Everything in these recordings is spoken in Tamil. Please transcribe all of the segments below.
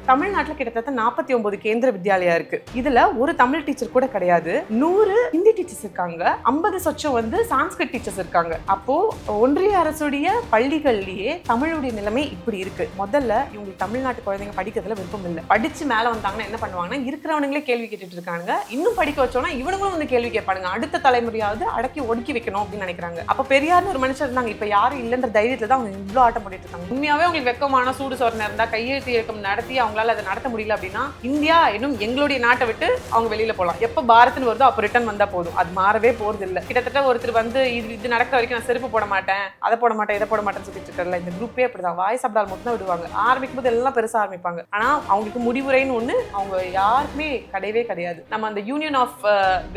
தமிழ்நாட்டில் கிட்டத்தட்ட 49 கேந்திர வித்யாலயா இருக்கு. இதுல ஒரு தமிழ் டீச்சர் கூட கிடையாது. 100 ஹிந்தி டீச்சர்ஸ் இருக்காங்க. 50 சொச்சம் வந்து சான்ஸ்கிரிட் டீச்சர்ஸ் இருக்காங்க. அப்போ ஒன்றிய அரசுடைய பள்ளிகள்லயே தமிழுடைய நிலைமை இப்படி இருக்கு. முதல்ல இவங்களுக்கு தமிழ்நாட்டு குழந்தைங்க படிக்கிறதுல விருப்பம் இல்லை. படிச்சு மேல வந்தாங்கன்னா என்ன பண்ணுவாங்கன்னா இருக்கிறவனுங்களே கேள்வி கேட்டுட்டு இருக்காங்க. இன்னும் படிக்க வச்சோம்னா இவனுங்களும் வந்து கேள்வி கேட்பானுங்க. அடுத்த தலைமுறையாவது அடக்கி ஒடுக்கி வைக்கணும் அப்படின்னு நினைக்கிறாங்க. அப்ப பெரியார்னு ஒரு மனுஷர் இருந்தாங்க. இப்ப யாரும் இல்லைன்ற தைரியத்துல தான் அவங்க இவ்வளவு ஆட்டம் போட்டுட்டு இருக்காங்க. உண்மையாவே உங்களுக்கு வெக்கமான சூடு சொரணை இருந்தா கையெழுத்து இயக்கம் நடத்தி அவங்களால அதை நடத்த முடியல அப்படின்னா இந்தியா இன்னும் எங்களுடைய நாட்டை விட்டு அவங்க வெளியில போகலாம். எப்ப பாரத்னு வருதோ அப்ப ரிட்டர்ன் வந்தா போதும். அது மாறவே போறது இல்லை. கிட்டத்தட்ட ஒருத்தர் வந்து இது நடக்கிற வரைக்கும் நான் செருப்பு போட மாட்டேன், அதை போட மாட்டேன், இதை போட மாட்டேன்னு சொல்லிட்டு இருக்கல. இந்த குரூப்பே அப்படிதான். வாய் சப்தால் மட்டும் தான் விடுவாங்க. ஆரம்பிக்கும் போது எல்லாம் பெருசா ஆரம்பிப்பாங்க. ஆனா அவங்களுக்கு முடிவுரைன்னு ஒண்ணு அவங்க யாருக்குமே கிடையவே கிடையாது. நம்ம அந்த யூனியன் ஆஃப்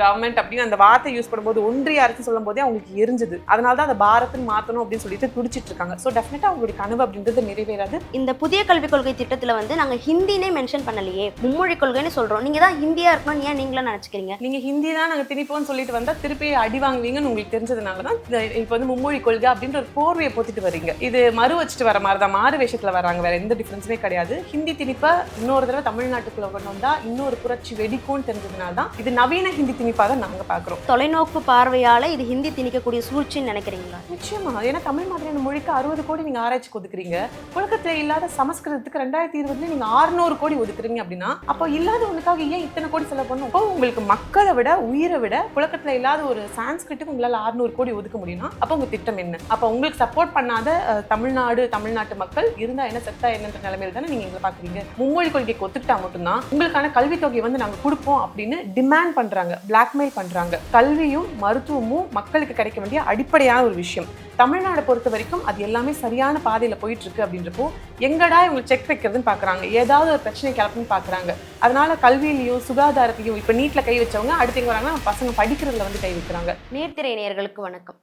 கவர்மெண்ட் அப்படின்னு அந்த வார்த்தை யூஸ் பண்ணும்போது ஒன்றிய அரசு சொல்லும் போதே அவங்களுக்கு எரிஞ்சது. அதனாலதான் அதை பாரத்னு மாத்தணும் அப்படின்னு சொல்லிட்டு துடிச்சிட்டு இருக்காங்க. ஸோ டெஃபினட்டா அவங்களுடைய கனவு அப்படின்றது நிறைவேறாது. இந்த புதிய கல்விக் கொள்கை திட்டத்துல வந்து நாங்க ஹிந்தினே மென்ஷன் பண்ணலையே, மும்மொழி கொள்கைன்னு சொல்றோம். நீங்க தான் ஹிந்தியா இருக்கணும் ஏன் நீங்களும் நினைச்சுக்கிறீங்க? நீங்க ஹிந்தி தான் நாங்க திணிப்போம்னு சொல்லிட்டு வந்தா திருப்பி அடி வாங்குவீங்கன்னு உங்களுக்கு தெரிஞ்சதுனாலதான் இப்ப வந்து மும்மொழி கொள்கை அப்படின்ற ஒரு போர்வையை போத்திட்டு வரீங்க. இது மறு வச்சுட்டு வர மாதிரிதான், மாறு வேஷத்துல வராங்க. வேற எந்த டிஃபரன்ஸுமே கிடையாது. ஹிந்தி திணிப்ப இன்னொரு தடவை தமிழ்நாட்டுக்குள்ள கொண்டு வந்தா இன்னொரு புரட்சி வெடிக்கும்னு தெரிஞ்சதுனால தான் இது நவீன ஹிந்தி திணிப்பா தான் நாங்க பாக்குறோம். தொலைநோக்கு பார்வையால இது ஹிந்தி திணிக்கக்கூடிய சூழ்ச்சின்னு நினைக்கிறீங்களா? நிச்சயமா. ஏன்னா தமிழ் மாதிரியான மொழிக்கு 60 கோடி நீங்க ஆராய்ச்சி ஒதுக்குறீங்க. உலகத்துல இல்லாத சமஸ்கிருதத்துக்கு 2020 நீங்க 600 கோடி ஒதுக்குறீங்க அப்படின்னா அப்போ இல்லாத உனக்காக ஏன் இத்தனை கோடி செலவு பண்ணும்? அப்போ உங்களுக்கு மக்களை விட உயிரை விட புழக்கத்துல இல்லாத ஒரு சான்ஸ்கிரிட்டுக்கு உங்களால 600 கோடி ஒதுக்க முடியும்னா அப்போ உங்க திட்டம் என்ன? அப்போ உங்களுக்கு சப்போர்ட் பண்ணாத தமிழ்நாட்டு மக்கள் இருந்தா என்ன செத்தா என்னன்ற நிலைமையில தானே நீங்க எங்களை பாக்குறீங்க. மும்மொழி கொள்கைக்கு ஒத்துக்கிட்டா மட்டும்தான் உங்களுக்கான கல்வித்தொகையை வந்து நாங்க கொடுப்போம் அப்படின்னு டிமாண்ட் பண்றாங்க, பிளாக்மெயில் பண்றாங்க. கல்வியும் மருத்துவமும் மக்களுக்கு கிடைக்க வேண்டிய அடிப்படையான ஒரு விஷயம். தமிழ்நாடை பொறுத்த வரைக்கும் அது எல்லாமே சரியான பாதையில போயிட்டு இருக்கு அப்படின்றப்போ எங்கடா இவங்க செக் வைக்கிறதுன்னு பாக்குறாங்க, ஏதாவது ஒரு பிரச்சனை கிளப்புன்னு பாக்குறாங்க. அதனால கல்வியிலையும் சுகாதாரத்தையும் இப்ப நீட்ல கை வச்சவங்க அடுத்து எங்க வராங்கன்னா பசங்க படிக்கிறதுல வந்து கை வைக்கிறாங்க. நேர்த்திரை நேயர்களுக்கு வணக்கம்.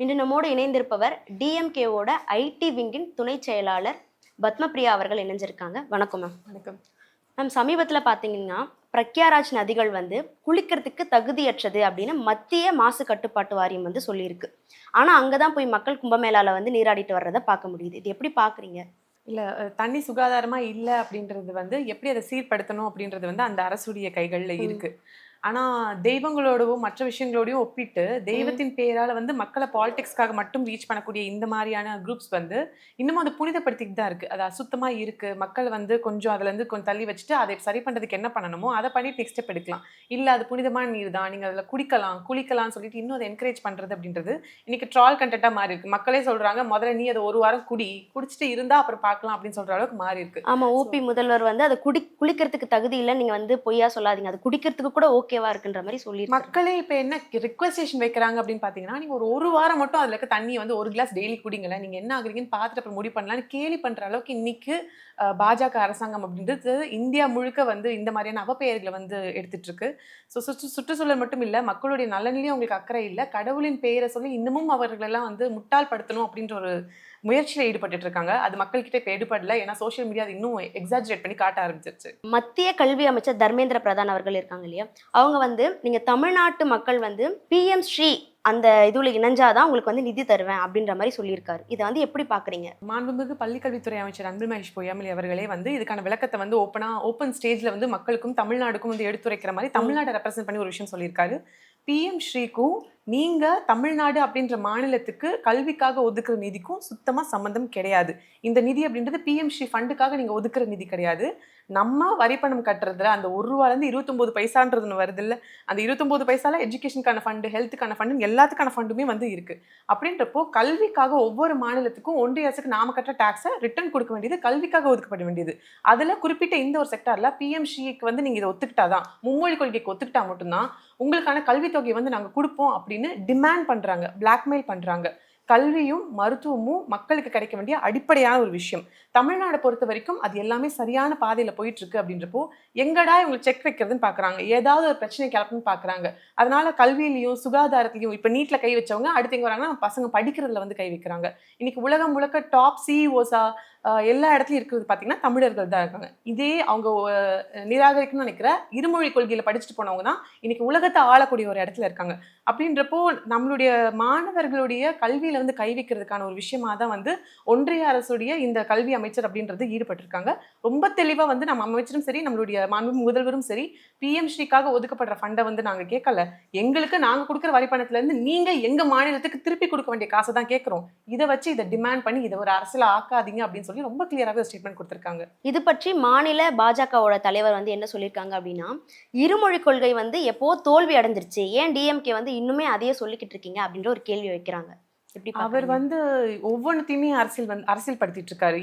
இன்று நம்மோடு இணைந்திருப்பவர் டிஎம்கேவோட ஐடி விங்கின் துணை செயலாளர் பத்மபிரியா அவர்கள் இணைஞ்சிருக்காங்க. வணக்கம் மேம். வணக்கம் மேம். சமீபத்தில் பார்த்தீங்கன்னா பிரக்யாராஜ் நதிகள் வந்து குளிக்கிறதுக்கு தகுதியற்றது அப்படின்னு மத்திய மாசு கட்டுப்பாட்டு வாரியம் வந்து சொல்லியிருக்கு. ஆனால் அங்கே தான் போய் மக்கள் கும்பமேளால வந்து நீராடிட்டு வர்றதை பார்க்க முடியுது. இது எப்படி பார்க்குறீங்க? இல்லை, தண்ணி சுகாதாரமா இல்லை அப்படின்றது வந்து எப்படி அதை சீர்படுத்தணும் அப்படின்றது வந்து அந்த அரசுடைய கைகளில் இருக்கு. ஆனால் தெய்வங்களோடவும் மற்ற விஷயங்களோடையும் ஒப்பிட்டு தெய்வத்தின் பேரால் வந்து மக்களை பாலிடிக்ஸ்க்காக மட்டும் ரீச் பண்ணக்கூடிய இந்த மாதிரியான குரூப்ஸ் வந்து இன்னமும் அதை புனிதப்படுத்திட்டு தான் இருக்குது. அது அசுத்தமாக இருக்குது. மக்கள் வந்து கொஞ்சம் அதுலேருந்து கொஞ்சம் தள்ளி வச்சுட்டு அதை சரி பண்ணுறதுக்கு என்ன பண்ணணுமோ அதை பண்ணிட்டு நெக்ஸ்ட் ஸ்டெப் எடுக்கலாம். இல்லை அது புனிதமான நீர் தான், நீங்கள் அதில் குளிக்கலாம்னு சொல்லிட்டு இன்னும் அதை என்கரேஜ் பண்ணுறது அப்படின்றது இன்னைக்கு ட்ரால் கண்டென்ட்டாக மாறி இருக்கு. மக்களே சொல்கிறாங்க முதல்ல நீ அதை ஒரு வாரம் குடிச்சிட்டு இருந்தால் அப்புறம் பார்க்கலாம் அப்படின்னு சொல்கிற அளவுக்கு மாறி இருக்கு. ஆமாம், ஊபி முதல்வர் வந்து அதை குளிக்கிறதுக்கு தகுதி இல்லை, நீங்கள் வந்து பொய்யா சொல்லாதீங்க, அது குடிக்கிறதுக்கு கூட ஓகே இருக்குன்ற மாதிரி சொல்லி மக்களே இப்ப என்ன ரிக்வெஸ்டேஷன் வைக்கிறாங்க அப்படின்னு பாத்தீங்கன்னா நீங்க ஒரு வாரம் மட்டும் அதுல இருக்க தண்ணி வந்து ஒரு கிளாஸ் டெய்லி குடிங்களேன், நீங்க என்ன ஆகுறீங்கன்னு பார்த்துட்டு அப்புறம் முடிவு பண்ணலாம்னு கேலி பண்ற அளவுக்கு இன்னைக்கு பாஜக அரசாங்கம் அப்படின்றது இந்தியா முழுக்க வந்து இந்த மாதிரியான அவப்பெயர்களை வந்து எடுத்துட்டு இருக்கு. ஸோ சுற்றுச்சூழல் மட்டும் இல்ல, மக்களுடைய நலனிலையும் அவங்களுக்கு அக்கறை இல்லை. கடவுளின் பெயரை சொல்லி இன்னமும் அவர்களெல்லாம் வந்து முட்டாள்படுத்தணும் அப்படின்ற ஒரு முயற்சியில் ஈடுபட்டு இருக்காங்க. அது மக்கள்கிட்ட இப்போ ஈடுபடல. ஏன்னா சோஷியல் மீடியா இன்னும் எக்ஸாஜரேட் பண்ணி காட்ட ஆரம்பிச்சிருச்சு. மத்திய கல்வி அமைச்சர் தர்மேந்திர பிரதான் அவர்கள் இருக்காங்க இல்லையா, அவங்க வந்து நீங்க தமிழ்நாட்டு மக்கள் வந்து பிஎம் ஸ்ரீ அந்த இதுல இணைஞ்சாதான் உங்களுக்கு வந்து நிதி தருவேன் அப்படின்ற மாதிரி சொல்லியிருக்காரு. இதை வந்து எப்படி பாக்குறீங்க? மாண்புமிகு பள்ளிக்கல்வித்துறை அமைச்சர் அன்பில் மகேஷ் பொய்யாமொழி அவர்களே வந்து இதுக்கான விளக்கத்தை வந்து ஓப்பன் ஸ்டேஜ்ல வந்து மக்களுக்கும் தமிழ்நாடுக்கும் வந்து எடுத்துரைக்கிற மாதிரி தமிழ்நாடு ரெப்ரசென்ட் பண்ணி ஒரு விஷயம் சொல்லியிருக்காரு. பிஎம் ஸ்ரீக்கும் நீங்க தமிழ்நாடு அப்படின்ற மாநிலத்துக்கு கல்விக்காக ஒதுக்குற நிதிக்கும் சுத்தமா சம்பந்தம் கிடையாது. இந்த நிதி அப்படின்றது பிஎம் ஸ்ரீ ஃபண்டுக்காக நீங்க ஒதுக்குற நிதி கிடையாது. நம்ம வரி பணம் கட்டுறதுல அந்த ₹1 29 பைசான்றது வருது இல்லை, அந்த 29 பைசால எஜுகேஷனுக்கான ஃபண்டு, ஹெல்த்துக்கான ஃபண்டு, எல்லாத்துக்கான ஃபண்டுமே வந்து இருக்கு. அப்படின்றப்போ கல்விக்காக ஒவ்வொரு மாநிலத்துக்கும் ஒன்றிய அரசுக்கு நாம கட்டுற டாக்ஸை ரிட்டர்ன் கொடுக்க வேண்டியது கல்விக்காக ஒதுக்கப்பட வேண்டியது. அதுல குறிப்பிட்ட இந்த ஒரு செக்டார்ல பிஎம் ஸ்ரீக்கு வந்து நீங்க இதை ஒத்துக்கிட்டாதான், மும்மொழி கொள்கைக்கு ஒத்துக்கிட்டா மட்டும்தான் உங்களுக்கான கல்வித்தொகையை வந்து நாங்க கொடுப்போம் அப்படின்னு டிமாண்ட் பண்றாங்க, பிளாக்மெயில் பண்றாங்க. கல்வியும் மருத்துவமும் மக்களுக்கு கிடைக்க வேண்டிய அடிப்படையான ஒரு விஷயம். தமிழ்நாடை பொறுத்த வரைக்கும் அது எல்லாமே சரியான பாதையில போயிட்டு இருக்கு அப்படின்றப்போ எங்கடா இவங்க செக் வைக்கிறதுன்னு பாக்குறாங்க, ஏதாவது ஒரு பிரச்சனை கிளப்புன்னு பாக்குறாங்க. அதனால கல்வியிலையும் சுகாதாரத்திலையும் இப்ப நீட்ல கை வச்சவங்க அடுத்து எங்க வராங்கன்னா பசங்க படிக்கிறதுல வந்து கை வைக்கிறாங்க. இன்னைக்கு உலகம் முழுக்க டாப் சிஇஓஸா எல்லா இடத்துலையும் இருக்கிறது பார்த்தீங்கன்னா தமிழர்கள் தான் இருக்காங்க. இதே அவங்க நிராகரிக்கணும்னு நினைக்கிற இருமொழி கொள்கையில படிச்சுட்டு போனவங்க தான் இன்னைக்கு உலகத்தை ஆளக்கூடிய ஒரு இடத்துல இருக்காங்க. அப்படின்றப்போ நம்மளுடைய மாணவர்களுடைய கல்வியில கல்வியில வந்து கை வைக்கிறதுக்கான ஒரு விஷயமா தான் வந்து ஒன்றிய அரசுடைய இந்த கல்வி அமைச்சர் அப்படின்றது ஈடுபட்டிருக்காங்க. ரொம்ப தெளிவா வந்து நம்ம அமைச்சரும் சரி, நம்மளுடைய மாண்பு முதல்வரும் சரி, பிஎம் ஸ்ரீக்காக ஒதுக்கப்படுற ஃபண்டை வந்து நாங்க கேட்கல. எங்களுக்கு நாங்க கொடுக்குற வரி பணத்துல இருந்து நீங்க எங்க மாநிலத்துக்கு திருப்பி கொடுக்க வேண்டிய காசை தான் கேட்கிறோம். இதை வச்சு இதை டிமாண்ட் பண்ணி இதை ஒரு அரசியல் ஆக்காதீங்க அப்படின்னு சொல்லி ரொம்ப கிளியராகவே ஸ்டேட்மெண்ட் கொடுத்திருக்காங்க. இது பற்றி மாநில பாஜகவோட தலைவர் வந்து என்ன சொல்லியிருக்காங்க அப்படின்னா, இருமொழி கொள்கை வந்து எப்போ தோல்வி அடைஞ்சிருச்சு, ஏன் டிஎம்கே வந்து இன்னுமே அதையே சொல்லிக்கிட்டு இருக்கீங்க அப்படின்ற ஒரு கேள்வி வைக்கிறாங்க. எப்படி அவர் பாக்குறீங்க? வந்து ஒவ்வொன்னுத்தையுமே அரசியல் படுத்திட்டு இருக்காரு.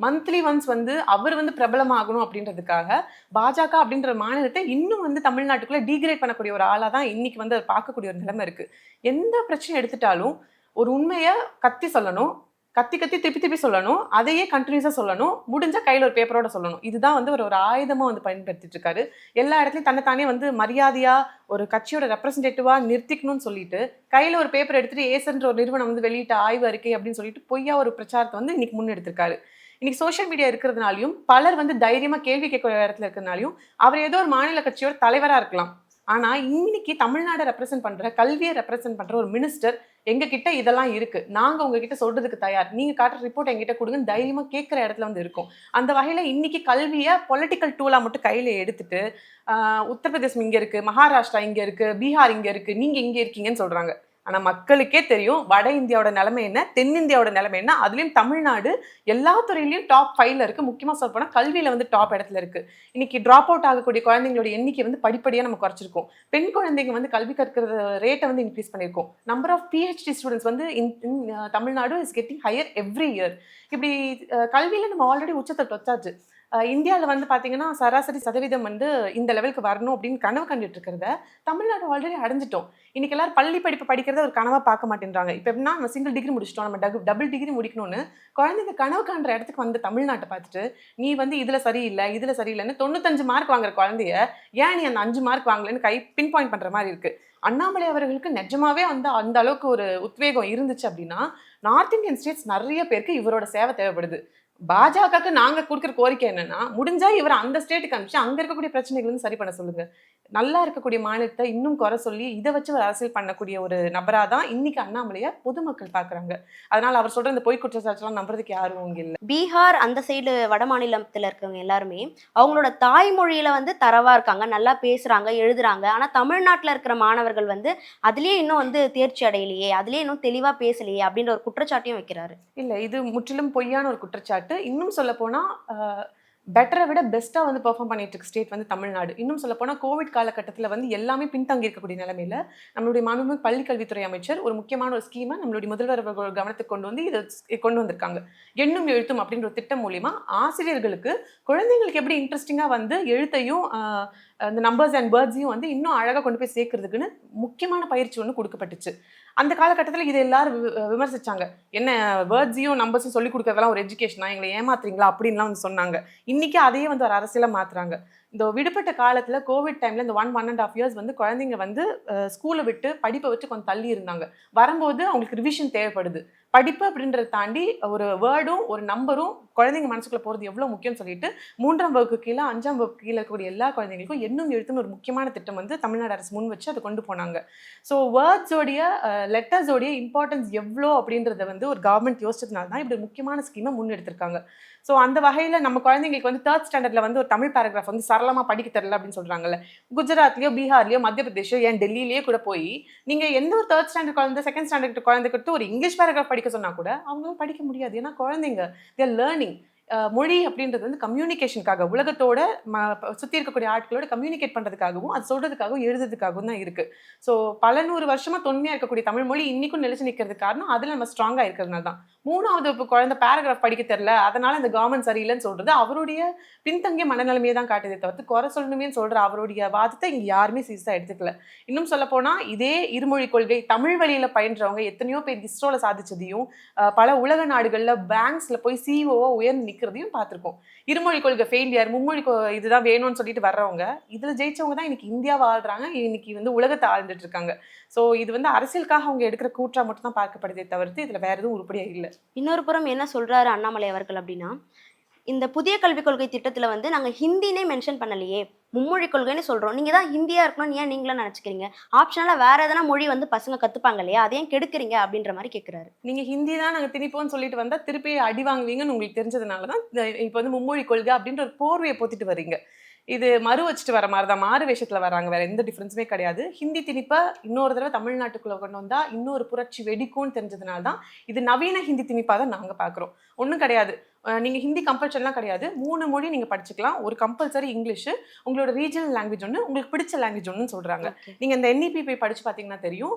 மந்த்லி ஒன்ஸ் வந்து அவர் வந்து பிரபலமாகணும் அப்படின்றதுக்காக பாஜக அப்படின்ற மாநிலத்தை இன்னும் வந்து தமிழ்நாட்டுக்குள்ள டீக்ரேட் பண்ணக்கூடிய ஒரு ஆளா தான் இன்னைக்கு வந்து அவர் பார்க்கக்கூடிய ஒரு நிலைமை இருக்கு. எந்த பிரச்சனை எடுத்துட்டாலும் ஒரு உண்மையை கத்தி சொல்லணும், கத்தி கத்தி திருப்பி திருப்பி சொல்லணும், அதையே கண்டினியூஸா சொல்லணும், முடிஞ்சா கையில ஒரு பேப்பரோட சொல்லணும். இதுதான் வந்து ஒரு ஆயுதமா வந்து பயன்படுத்திட்டு இருக்காரு. எல்லா இடத்துலயும் தன்னைத்தானே வந்து மரியாதையா ஒரு கட்சியோட ரெப்ரசன்டேட்டிவா நிறுத்திக்கணும்னு சொல்லிட்டு கையில ஒரு பேப்பர் எடுத்துட்டு ஏசன்ற ஒரு நிறுவனம் வந்து வெளியிட்ட ஆய்வு அறிக்கை அப்படின்னு சொல்லிட்டு பொய்யா ஒரு பிரச்சாரத்தை வந்து இன்னைக்கு முன்னெடுத்திருக்காரு. இன்னைக்கு சோஷியல் மீடியா இருக்கிறதுனாலையும் பலர் வந்து தைரியமா கேள்வி கேட்கிற இடத்துல இருக்கிறதுனாலையும் அவர் ஏதோ ஒரு மாநில கட்சியோட தலைவரா இருக்கலாம். ஆனா இன்னைக்கு தமிழ்நாடு ரெப்ரசென்ட் பண்ற, கல்வியை ரெப்ரசென்ட் பண்ற ஒரு மினிஸ்டர் எங்க கிட்ட இதெல்லாம் இருக்கு, நாங்க உங்ககிட்ட சொல்றதுக்கு தயார், நீங்க காட்டுற ரிப்போர்ட் எங்கிட்ட கொடுங்க, தைரியமா கேட்கிற இடத்துல வந்து இருக்கும். அந்த வகையில இன்னைக்கு கல்வியை பொலிட்டிக்கல் டூலா மட்டும் கையில எடுத்துட்டு உத்தரப்பிரதேசம் இங்க இருக்கு, மகாராஷ்டிரா இங்க இருக்கு, பீகார் இங்க இருக்கு, நீங்க இங்க இருக்கீங்கன்னு சொல்றாங்க. ஆனா மக்களுக்கே தெரியும் வட இந்தியாவோட நிலைமை என்ன, தென்னிந்தியாவோட நிலைமை என்ன. அதுலயும் தமிழ்நாடு எல்லா துறையிலயும் டாப் 5ல இருக்கு. முக்கியமா சொல்ல போனா கல்வியில வந்து டாப் இடத்துல இருக்கு. இன்னைக்கு டிராப் அவுட் ஆகக்கூடிய குழந்தைங்களோட எண்ணிக்கை வந்து படிப்படியா நம்ம குறைச்சிருக்கோம். பெண் குழந்தைங்க வந்து கல்வி கற்கிற ரேட்டை வந்து இன்க்ரீஸ் பண்ணியிருக்கோம். நம்பர் ஆஃப் பிஹெச்டி ஸ்டூடெண்ட்ஸ் வந்து Tamil Nadu is getting higher every year. இப்படி கல்வியில நம்ம ஆல்ரெடி உச்சத்தை தொட்டாச்சு. இந்தியாவில் வந்து பார்த்தீங்கன்னா சராசரி சதவீதம் வந்து இந்த லெவலுக்கு வரணும் அப்படின்னு கனவு கண்டுட்டு இருக்கிறத தமிழ்நாடு ஆல்ரெடி அடைஞ்சிட்டோம். இன்னைக்கு எல்லாரும் பள்ளி படிப்பு படிக்கிறத ஒரு கனவா பார்க்க மாட்டேன்றாங்க. இப்போ எப்படின்னா நம்ம சிங்கிள் டிகிரி முடிச்சிட்டோம், நம்ம டபுள் டிகிரி முடிக்கணும்னு குழந்தைங்க கனவு காண்ற இடத்துக்கு வந்து தமிழ்நாட்டை பார்த்துட்டு நீ வந்து இதுல சரியில்லை இதுல சரியில்லைன்னு 95 மார்க் வாங்குற குழந்தைய ஏன் நீ அந்த 5 மார்க் வாங்கலன்னு பின் பாயிண்ட் பண்ற மாதிரி இருக்கு. அண்ணாமலை அவர்களுக்கு நிஜமாவே வந்து அந்த அளவுக்கு ஒரு உத்வேகம் இருந்துச்சு அப்படின்னா நார்த் இந்தியன் ஸ்டேட்ஸ் நிறைய பேருக்கு இவரோட சேவை தேவைப்படுது. பாஜகவுக்கு நாங்க கொடுக்குற கோரிக்கை என்னன்னா, முடிஞ்சா இவர் அந்த ஸ்டேட்டுக்கு அனுப்பிச்சு அங்க இருக்கக்கூடிய பிரச்சனைகள் வந்து சரி பண்ண சொல்லுங்க. நல்லா இருக்கக்கூடிய மாநிலத்தை இன்னும் குறை சொல்லி இதை வச்சு ஒரு அரசியல் பண்ணக்கூடிய ஒரு நபரா தான் இன்னைக்கு அண்ணாமலையை பொதுமக்கள் பாக்குறாங்க. அதனால அவர் சொல்ற இந்த பொய் குற்றச்சாட்டுலாம் நம்புறதுக்கு யாரும் இங்க இல்ல. பீகார் அந்த சைடு வட மாநிலத்துல இருக்கவங்க எல்லாருமே அவங்களோட தாய்மொழியில வந்து தரவா இருக்காங்க, நல்லா பேசுறாங்க, எழுதுறாங்க. ஆனா தமிழ்நாட்டுல இருக்கிற மாணவர்கள் வந்து அதுலயே இன்னும் வந்து தேர்ச்சி அடையலையே, அதுலயே இன்னும் தெளிவா பேசலையே அப்படின்ற ஒரு குற்றச்சாட்டையும் வைக்கிறாரு. இல்ல இது முற்றிலும் பொய்யான ஒரு குற்றச்சாட்டு. இன்னும் சொல்ல போனா பெட்டரை விட பெஸ்ட்டாக வந்து பெர்ஃபார்ம் பண்ணிட்டு இருக்க ஸ்டேட் வந்து தமிழ்நாடு. இன்னும் சொல்ல போனால் கோவிட் காலகட்டத்தில் வந்து எல்லாமே பின்தங்கி இருக்கக்கூடிய நிலைமையில நம்மளுடைய மாண்புமிகு பள்ளி கல்வித்துறை அமைச்சர் ஒரு முக்கியமான ஒரு ஸ்கீமை நம்மளுடைய முதல்வர் அவர்கள் கவனத்துக்கு கொண்டு வந்து இதை கொண்டு வந்திருக்காங்க. எண்ணும் எழுத்தும் அப்படின்ற ஒரு திட்டம் மூலியமா ஆசிரியர்களுக்கு குழந்தைங்களுக்கு எப்படி இன்ட்ரெஸ்டிங்காக வந்து எழுத்தையும் அந்த நம்பர்ஸ் அண்ட் வேர்ட்ஸையும் வந்து இன்னும் அழகாக கொண்டு போய் சேர்க்கறதுக்குன்னு முக்கியமான பயிற்சி ஒன்று கொடுக்கப்பட்டுச்சு. அந்த காலகட்டத்தில் இதை எல்லாரும் விமர்சிச்சாங்க. என்ன வேர்ட்ஸையும் நம்பர்ஸையும் சொல்லிக் கொடுக்கறதெல்லாம் ஒரு எஜுகேஷனா, எங்களை ஏமாத்துறீங்களா அப்படின்லாம் வந்து சொன்னாங்க. இன்னைக்கு அதையே வந்து ஒரு அரசியலா மாத்துறாங்க. இந்த விடுபட்ட காலத்துல கோவிட் டைம்ல இந்த 1.5 இயர்ஸ் வந்து குழந்தைங்க வந்து ஸ்கூலை விட்டு படிப்பை வச்சு கொஞ்சம் தள்ளி இருந்தாங்க. வரும்போது அவங்களுக்கு ரிவிஷன் தேவைப்படுது. படிப்பு அப்படின்றத தாண்டி ஒரு வேர்டும் ஒரு நம்பரும் குழந்தைங்க மனசுக்குள்ள போறது எவ்வளவு முக்கியம்னு சொல்லிட்டு 3ஆம் வகுப்பு கீழே 5ஆம் வகுப்பு கீழே இருக்கக்கூடிய எல்லா குழந்தைங்களுக்கும் எண்ணும் எழுத்துன்னு ஒரு முக்கியமான திட்டம் வந்து தமிழ்நாடு அரசு முன் வச்சு அதை கொண்டு போனாங்க. ஸோ வேர்ட்ஸோடைய லெட்டர்ஸோடைய இம்பார்ட்டன்ஸ் எவ்வளோ அப்படின்றத வந்து ஒரு கவர்மெண்ட் யோசிச்சதுனால தான் இப்படி முக்கியமான ஸ்கீமை முன்னெடுத்திருக்காங்க. ஸோ அந்த வகையில் நம்ம குழந்தைங்களுக்கு வந்து 3rd ஸ்டாண்டர்ட்ல வந்து ஒரு தமிழ் பேராகிராஃப் வந்து சரளமாக படிக்க தெரியல அப்படின்னு சொல்றாங்கல்ல. குஜராத்லயோ பீகார்லயோ மத்திய பிரதேஷோ ஏன் டெல்லியிலேயே கூட போய் நீங்க எந்த ஒரு 3rd ஸ்டாண்டர்ட் குழந்தை 2nd ஸ்டாண்டர்ட் குழந்தைக்கு ஒரு இங்கிலீஷ் பேராகிராஃப் படிக்க சொன்னா கூட அவங்களால படிக்க முடியாது. ஏன்னா குழந்தைங்க தேர் லேர்னிங். மொழி அப்படின்றது வந்து கம்யூனிகேஷனுக்காக, உலகத்தோட சுற்றி இருக்கக்கூடிய ஆட்களோட கம்யூனிகேட் பண்ணுறதுக்காகவும் அது சொல்கிறதுக்காகவும் எழுதுறதுக்காகவும் தான் இருக்குது. ஸோ பல 100 வருஷமாக தொன்மையாக இருக்கக்கூடிய தமிழ் மொழி இன்றைக்கும் நிலைச்சு நிற்கிறதுக்கு காரணம் அதில் நம்ம ஸ்ட்ராங்காக இருக்கிறதுனால தான். 3ஆவது வகுப்பு குழந்தை பேராகிராஃப் படிக்க தெரில, அதனால இந்த கவர்மெண்ட் சரியில்லைன்னு சொல்கிறது அவருடைய பின்தங்கிய மனநிலைமையை தான் காட்டுதே தவிர்த்து குறை சொல்லணுமே சொல்கிற அவருடைய வாதத்தை இங்கே யாருமே சீரியஸாக எடுத்துக்கல. இன்னும் சொல்ல போனால் இதே இருமொழி கொள்கை தமிழ் வழியில் பயின்றவங்க எத்தனையோ பேர் இஸ்ரோவில் சாதிச்சதையும் பல உலக நாடுகளில் பேங்க்ஸில் போய் சிஓவாக உயர்ந்து நிற்கிறதையும் பார்த்துருக்கோம். இருமொழி கொள்கை ஃபெயிலியர், மும்மொழி இதுதான் வேணும்னு சொல்லிட்டு வர்றவங்க இதில் ஜெயிச்சவங்க தான் இன்னைக்கு இந்தியாவை ஆள்றாங்க, இன்னைக்கு வந்து உலகத்தை ஆழ்ந்துட்டு இருக்காங்க. ஸோ இது வந்து அரசியலுக்காக அவங்க எடுக்கிற கூற்றா மட்டும் தான் பார்க்கப்படுதே தவிர்த்து இதில் வேற எதுவும் உருப்படியாக இல்லை. இன்னொரு புறம் என்ன சொல்றாரு அண்ணாமலை அவர்கள் அப்படின்னா, இந்த புதிய கல்விக் கொள்கை திட்டத்துல வந்து நாங்க ஹிந்தினே மென்ஷன் பண்ணலையே, மும்மொழி கொள்கைன்னு சொல்றோம். நீங்க தான் ஹிந்தியா இருக்கணும்னு ஏன் நீங்களா நினைச்சுக்கிறீங்க? ஆப்ஷனலா வேற எதனா மொழி வந்து பசங்க கத்துப்பாங்க இல்லையா? அத ஏன் கெடுக்குறீங்க அப்படின்ற மாரி கேட்கிறாரு. நீங்க ஹிந்தி தான் நாங்க திணிப்போம்னு சொல்லிட்டு வந்தா திருப்பி அடி வாங்குவீங்கன்னு உங்களுக்கு தெரிஞ்சதுனால தான் இப்ப வந்து மும்மொழி கொள்கை அப்படின்ற ஒரு போர்வையை போத்திட்டு வர்றீங்க. இது மறு வச்சுட்டு வர மாதிரி தான், மாறு வேஷத்துல வராங்க. வேற எந்த டிஃபரன்ஸுமே கிடையாது. ஹிந்தி திணிப்ப இன்னொரு தடவை தமிழ்நாட்டுக்குள்ள கொண்டு வந்தா இன்னொரு புரட்சி வெடிக்கும்னு தெரிஞ்சதுனால தான் இது நவீன ஹிந்தி திணிப்பா தான் நாங்க பார்க்குறோம். ஒண்ணும் கிடையாது. நீங்க ஹிந்தி கம்பல்ஷன்லாம் கிடையாது. 3 மொழி நீங்க படிச்சுக்கலாம். ஒரு கம்பல்சரி இங்கிலீஷ், உங்களோட ரீஜனல் லாங்குவேஜ் ஒண்ணு, உங்களுக்கு பிடிச்ச லாங்குவேஜ் ஒண்ணுன்னு சொல்றாங்க. ஓகே. நீங்க இந்த NEP போய் படிச்சு பார்த்தீங்கன்னா தெரியும்.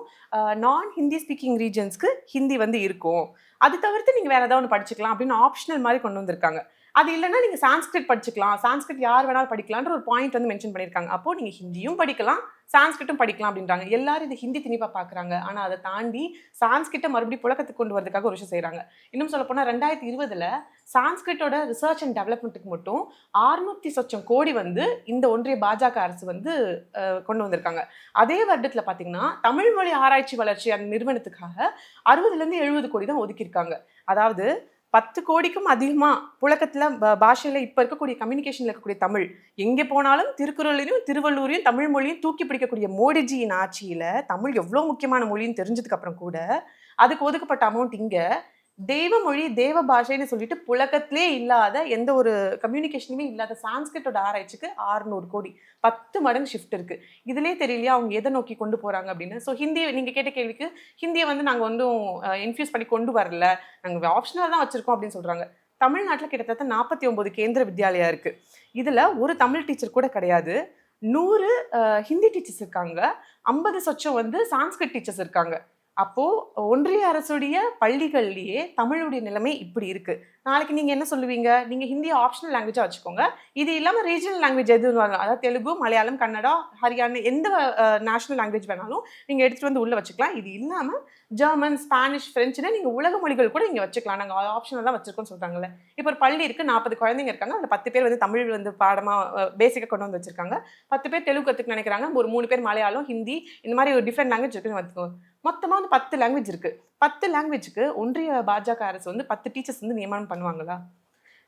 நான் ஹிந்தி ஸ்பீக்கிங் ரீஜன்ஸ்க்கு ஹிந்தி வந்து இருக்கும். அது தவிர்த்து நீங்க வேற ஏதாவது ஒண்ணு படிச்சுக்கலாம் அப்படின்னு ஆப்ஷனல் மாதிரி கொண்டு வந்திருக்காங்க. அது இல்லன்னா நீங்க சான்ஸ்கிரிட் படிச்சுக்கலாம். சான்ஸ்கிரிட் யார் வேணாலும் படிக்கலான்ற ஒரு பாயிண்ட் வந்து மென்ஷன் பண்ணியிருக்காங்க. அப்போ நீங்க ஹிந்தியும் படிக்கலாம், சான்ஸ்கிரிட்டும் படிக்கலாம் அப்படின்றாங்க. எல்லாரும் இது ஹிந்தி திணிப்பா பார்க்குறாங்க. ஆனா அதை தாண்டி சான்ஸ்கிரிட்ட மறுபடியும் புழக்கத்துக்கு கொண்டு வரதுக்காக ஒரு விஷயம் செய்றாங்க. இன்னும் சொல்லப்போனா 2020ல சான்ஸ்கிரிட்டோட ரிசர்ச் அண்ட் டெவலப்மெண்ட்டுக்கு மட்டும் 600 சொச்சம் கோடி வந்து இந்த ஒன்றிய பாஜக அரசு வந்து கொண்டு வந்திருக்காங்க. அதே வருடத்துல பார்த்தீங்கன்னா, தமிழ் மொழி ஆராய்ச்சி வளர்ச்சி அந்த நிறுவனத்துக்காக 60லேருந்து 70 கோடி தான் ஒதுக்கியிருக்காங்க. அதாவது 10 கோடிக்கும் அதிகமா புழக்கத்துல பாஷையில இப்ப இருக்கக்கூடிய கம்யூனிகேஷன்ல இருக்கக்கூடிய தமிழ் எங்க போனாலும் திருக்குறளையும் திருவள்ளூரையும் தமிழ் மொழியும் தூக்கி பிடிக்கக்கூடிய மோடிஜியின் ஆட்சியில தமிழ் எவ்வளவு முக்கியமான மொழின்னு தெரிஞ்சதுக்கு அப்புறம் கூட அதுக்கு ஒதுக்கப்பட்ட அமௌண்ட் இங்க தெய்வ மொழி தேவ பாஷைன்னு சொல்லிட்டு புழக்கத்திலே இல்லாத எந்த ஒரு கம்யூனிகேஷனுமே இல்லாத சான்ஸ்கிரிட்டோட ஆராய்ச்சிக்கு 600 கோடி 10 மடங்கு ஷிஃப்ட் இருக்கு. இதுலயே தெரியலையா அவங்க எதை நோக்கி கொண்டு போறாங்க அப்படின்னு. ஸோ ஹிந்தி நீங்க கேட்ட கேள்விக்கு ஹிந்தியை வந்து நாங்க ஒன்றும் இன்ஃபியூஸ் பண்ணி கொண்டு வரல, நாங்க ஆப்ஷனல் தான் வச்சிருக்கோம் அப்படின்னு சொல்றாங்க. தமிழ்நாட்டில் கிட்டத்தட்ட 49 கேந்திர வித்யாலயா இருக்கு. இதுல ஒரு தமிழ் டீச்சர் கூட கிடையாது. 100 ஹிந்தி டீச்சர்ஸ் இருக்காங்க. 50 சொச்சம் வந்து சான்ஸ்கிரிட் டீச்சர்ஸ் இருக்காங்க. அப்போ ஒன்றிய அரசுடைய பள்ளிகள்லயே தமிழுடைய நிலைமை இப்படி இருக்கு. நாளைக்கு நீங்க என்ன சொல்லுவீங்க? நீங்க ஹிந்தியை ஆப்ஷனல் லாங்குவேஜா வச்சுக்கோங்க. இது இல்லாம ரீஜனல் லாங்குவேஜ் எது வேணாலும், அதாவது தெலுங்கு, மலையாளம், கன்னடா, ஹரியானா எந்த நேஷனல் லாங்குவேஜ் வேணாலும் நீங்க எடுத்துட்டு வந்து உள்ள வச்சுக்கலாம். இது இல்லாம ஜெர்மன், ஸ்பானிஷ், பிரெஞ்சுன்னு நீங்க உலக மொழிகள் கூட இங்க வச்சுக்கலாம். நாங்க ஆப்ஷனல் தான் வச்சிருக்கோம்னு சொல்றாங்கல்ல. இப்போ ஒரு பள்ளி இருக்கு, 40 குழந்தைங்க இருக்காங்க. அதுல 10 பேர் வந்து தமிழ் வந்து பாடமா பேசிக்கா கொண்டு வந்து வச்சிருக்காங்க. 10 பேர் தெலுங்கு கத்துக்க நினைக்கிறாங்க. ஒரு 3 பேர் மலையாளம், ஹிந்தி இந்த மாதிரி ஒரு டிஃப்ரெண்ட் லாங்குவேஜ் இருக்குன்னு வச்சுக்கோங்க. மொத்தமா வந்து 10 லாங்குவேஜ் இருக்கு. 10 லாங்குவேஜ்க்கு ஒன்றிய பாஜக அரசு வந்து 10 டீச்சர்ஸ் வந்து நியமனம் பண்ணுவாங்களா?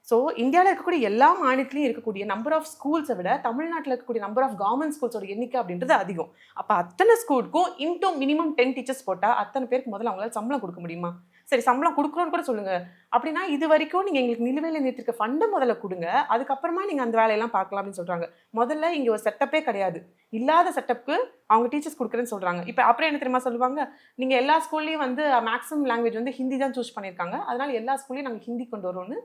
ஸோ இந்தியாவில் இருக்கக்கூடிய எல்லா மாநிலத்திலையும் இருக்கக்கூடிய நம்பர் ஆஃப் ஸ்கூல்ஸை விட தமிழ்நாட்டில் இருக்கக்கூடிய நம்பர் ஆஃப் கவர்மெண்ட் ஸ்கூல்ஸோட எண்ணிக்கை அப்படின்றது அதிகம். அப்போ அத்தனை ஸ்கூலுக்கும் இன்டூ மினிமம் 10 டீச்சர்ஸ் போட்டால் அத்தனை பேருக்கு முதல்ல அவங்களால சம்பளம் கொடுக்க முடியுமா? சரி, சம்பளம் கொடுக்குறோன்னு கூட சொல்லுங்க. அப்படின்னா இது வரைக்கும் நீங்கள் எங்களுக்கு நிலுவையில் நிறுத்திருக்க ஃபண்டை முதல்ல கொடுங்க, அதுக்கப்புறமா நீங்கள் அந்த வேலையெல்லாம் பார்க்கலாம் அப்படின்னு சொல்கிறாங்க. முதல்ல இங்கே ஒரு செட்டப்பே கிடையாது. இல்லாத செட்டப்புக்கு அவங்க டீச்சர்ஸ் கொடுக்குறேன்னு சொல்கிறாங்க. இப்போ அப்புறம் என்ன தெரியுமா சொல்லுவாங்க? நீங்கள் எல்லா ஸ்கூல்லையும் வந்து மேக்ஸிமம் லாங்குவேஜ் வந்து ஹிந்தி தான் சூஸ் பண்ணியிருக்காங்க, அதனால எல்லா ஸ்கூல்லையும் நாங்கள் ஹிந்தி கொண்டு வரோன்னு